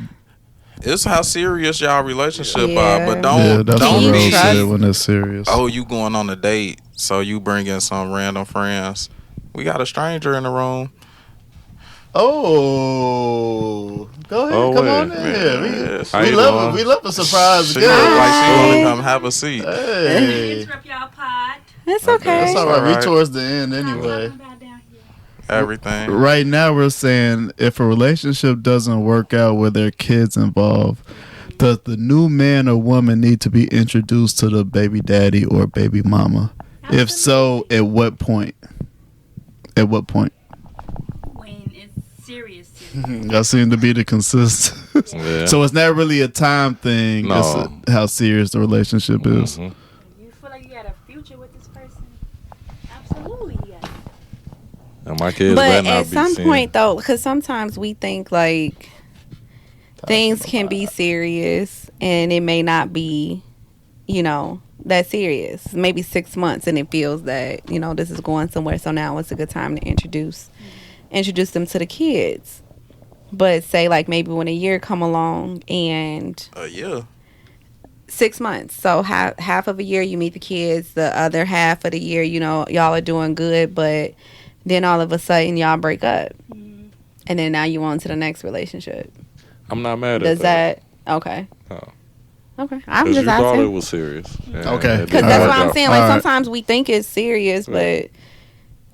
it's how serious y'all relationship Yeah. are. But yeah, that's don't what you Rose be. trust- said when it's serious. Oh, you going on a date, so you bring in some random friends. We got a stranger in the room. Oh, go ahead, Oh, come wait. on in here. Yes. How We you love doing? it. We love a surprise She look guest. like she Hi. want to come have a seat. Hey, Interrupt y'all pod. it's okay. that's all All right. We right. towards the end anyway. Talking about down here. Everything. Right now, we're saying if a relationship doesn't work out where there are kids involved, does the new man or woman need to be introduced to the baby daddy or baby mama? If so, at what point? At what point? When it's serious. That seems to be the consistent. Yeah. So it's not really a time thing. No. It's how serious the relationship is. Mhm. You feel like you got a future with this person? Absolutely, yes. And my kids But better not at be some seeing- point, though, because sometimes we think like things can be serious and it may not be, that serious. Maybe 6 months and it feels that, this is going somewhere. So now it's a good time to introduce them to the kids. But say like maybe when a year come along and Yeah. 6 months. So half of a year you meet the kids, the other half of the year, y'all are doing good, but then all of a sudden y'all break up. And then now you on to the next relationship. I'm not mad Does at that. okay. No. Okay. I'm Because just you thought it asking. was serious. And Okay. it Because didn't that's work what I'm out. saying. Like All right. sometimes we think it's serious, but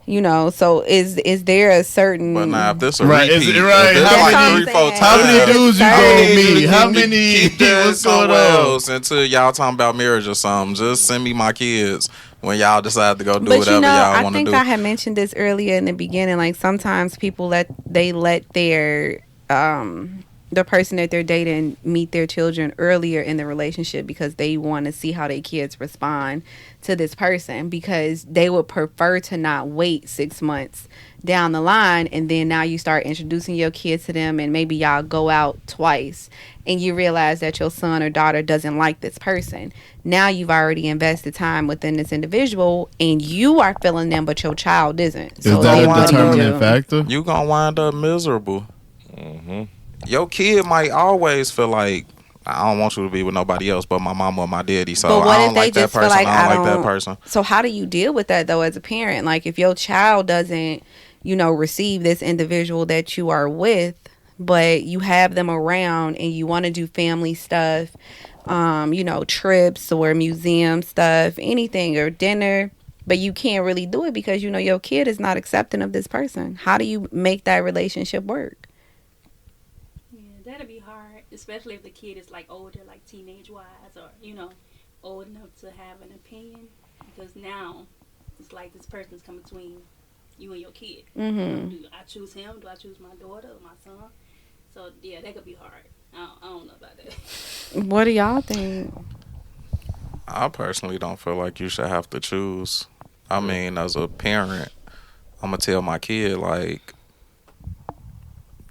You know, so is there a certain But now if this a Right, is repeat, it right? if this How like many- 3-4 saying. times, How many dudes you Sorry. gonna meet? How keep- many? keep that What's going somewhere on? else until y'all talking about marriage or something. Just send me my kids when y'all decide to go do But whatever you know, y'all I want to think do. I had mentioned this earlier in the beginning. Like sometimes people let their the person that they're dating meet their children earlier in the relationship because they want to see how their kids respond to this person, because they would prefer to not wait 6 months down the line and then now you start introducing your kids to them and maybe y'all go out twice and you realize that your son or daughter doesn't like this person. Now you've already invested time within this individual and you are feeling them but your child isn't. Is So that then a what do you determining do? factor? You gonna wind up miserable. Mm-hmm. Your kid might always feel like, I don't want you to be with nobody else but my mama or my daddy. So But what I if don't they like that just feel person. like I don't like that person. So how do you deal with that though as a parent? Like if your child doesn't, receive this individual that you are with, but you have them around and you want to do family stuff, trips or museum stuff, anything or dinner, but you can't really do it because your kid is not accepting of this person. How do you make that relationship work? Yeah, that'd be hard, especially if the kid is like older, like teenage wise, or old enough to have an opinion. Because now it's like this person's come between you and your kid. Mm-hmm. Do I choose him? Do I choose my daughter or my son? So yeah, that could be hard. I don't know about that. What do y'all think? I personally don't feel like you should have to choose. I mean, as a parent, I'm gonna tell my kid like,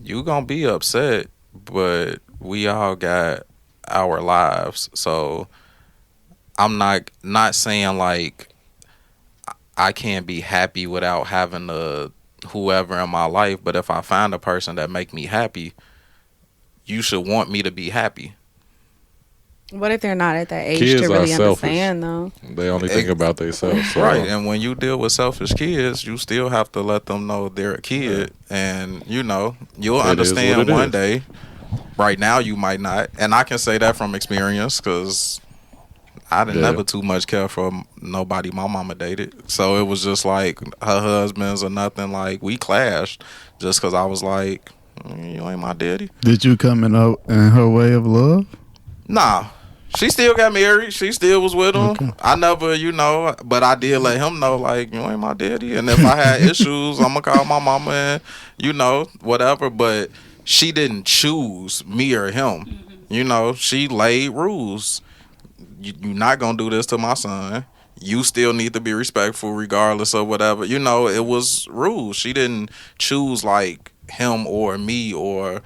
you gonna be upset, but we all got our lives. So I'm not saying like I can't be happy without having whoever in my life, but if I find a person that make me happy, you should want me to be happy. What if they're not at that age Kids to are really selfish. understand though? They only think about themselves. So. Right, and when you deal with selfish kids, you still have to let them know they're a kid, and you'll It is what understand it one is. day. Right now, you might not, and I can say that from experience because I didn't Yeah. never too much care for nobody my mama dated, so it was just like her husbands or nothing. Like we clashed just because I was like, you ain't my daddy. Did you come in her way of love? Nah. She still got married. She still was with him. Okay. I never, but I did let him know, like, you ain't my daddy. And if I had issues, I'm going to call my mama and, whatever. But she didn't choose me or him. She laid rules. You're not going to do this to my son. You still need to be respectful regardless of whatever. It was rules. She didn't choose, like, him or me or...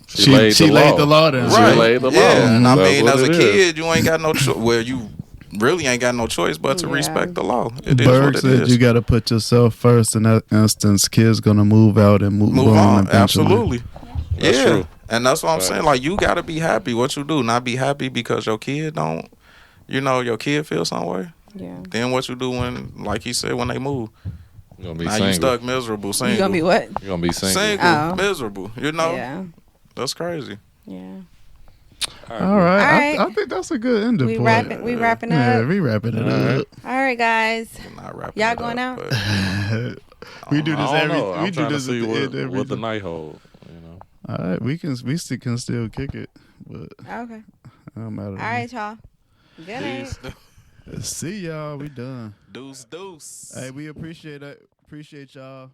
She laid the law down. Right. She laid the law. Yeah, and I That's mean, what as a it is. kid, you ain't got no choice. Well, you really ain't got no choice but to Yeah. respect the law. It is Berg what it said is. you got to put yourself first. In that instance, kids gonna move out and move on. Eventually. Absolutely. That's yeah, true. and that's what I'm Facts. saying. Like, you got to be happy. What you do, not be happy because your kid don't. Your kid feel some way. Yeah. Then what you do when, like he said, when they move? You're gonna be Now single. you stuck miserable, single. You gonna be what? You're gonna be single. Single, Oh. miserable. Yeah. That's crazy. Yeah. All right. All right. I think that's a good ending We point. wrapping Yeah, up. we wrapping it All up. All right, guys. We're not wrapping Y'all it going up, out? but- We do I this don't every. know. We I'm do trying to this at see the end every. what the night hold. All right, we can still kick it, but Okay. it don't matter. All right, y'all. Good night. See y'all. We done. Deuce, deuce. Hey, we appreciate y'all.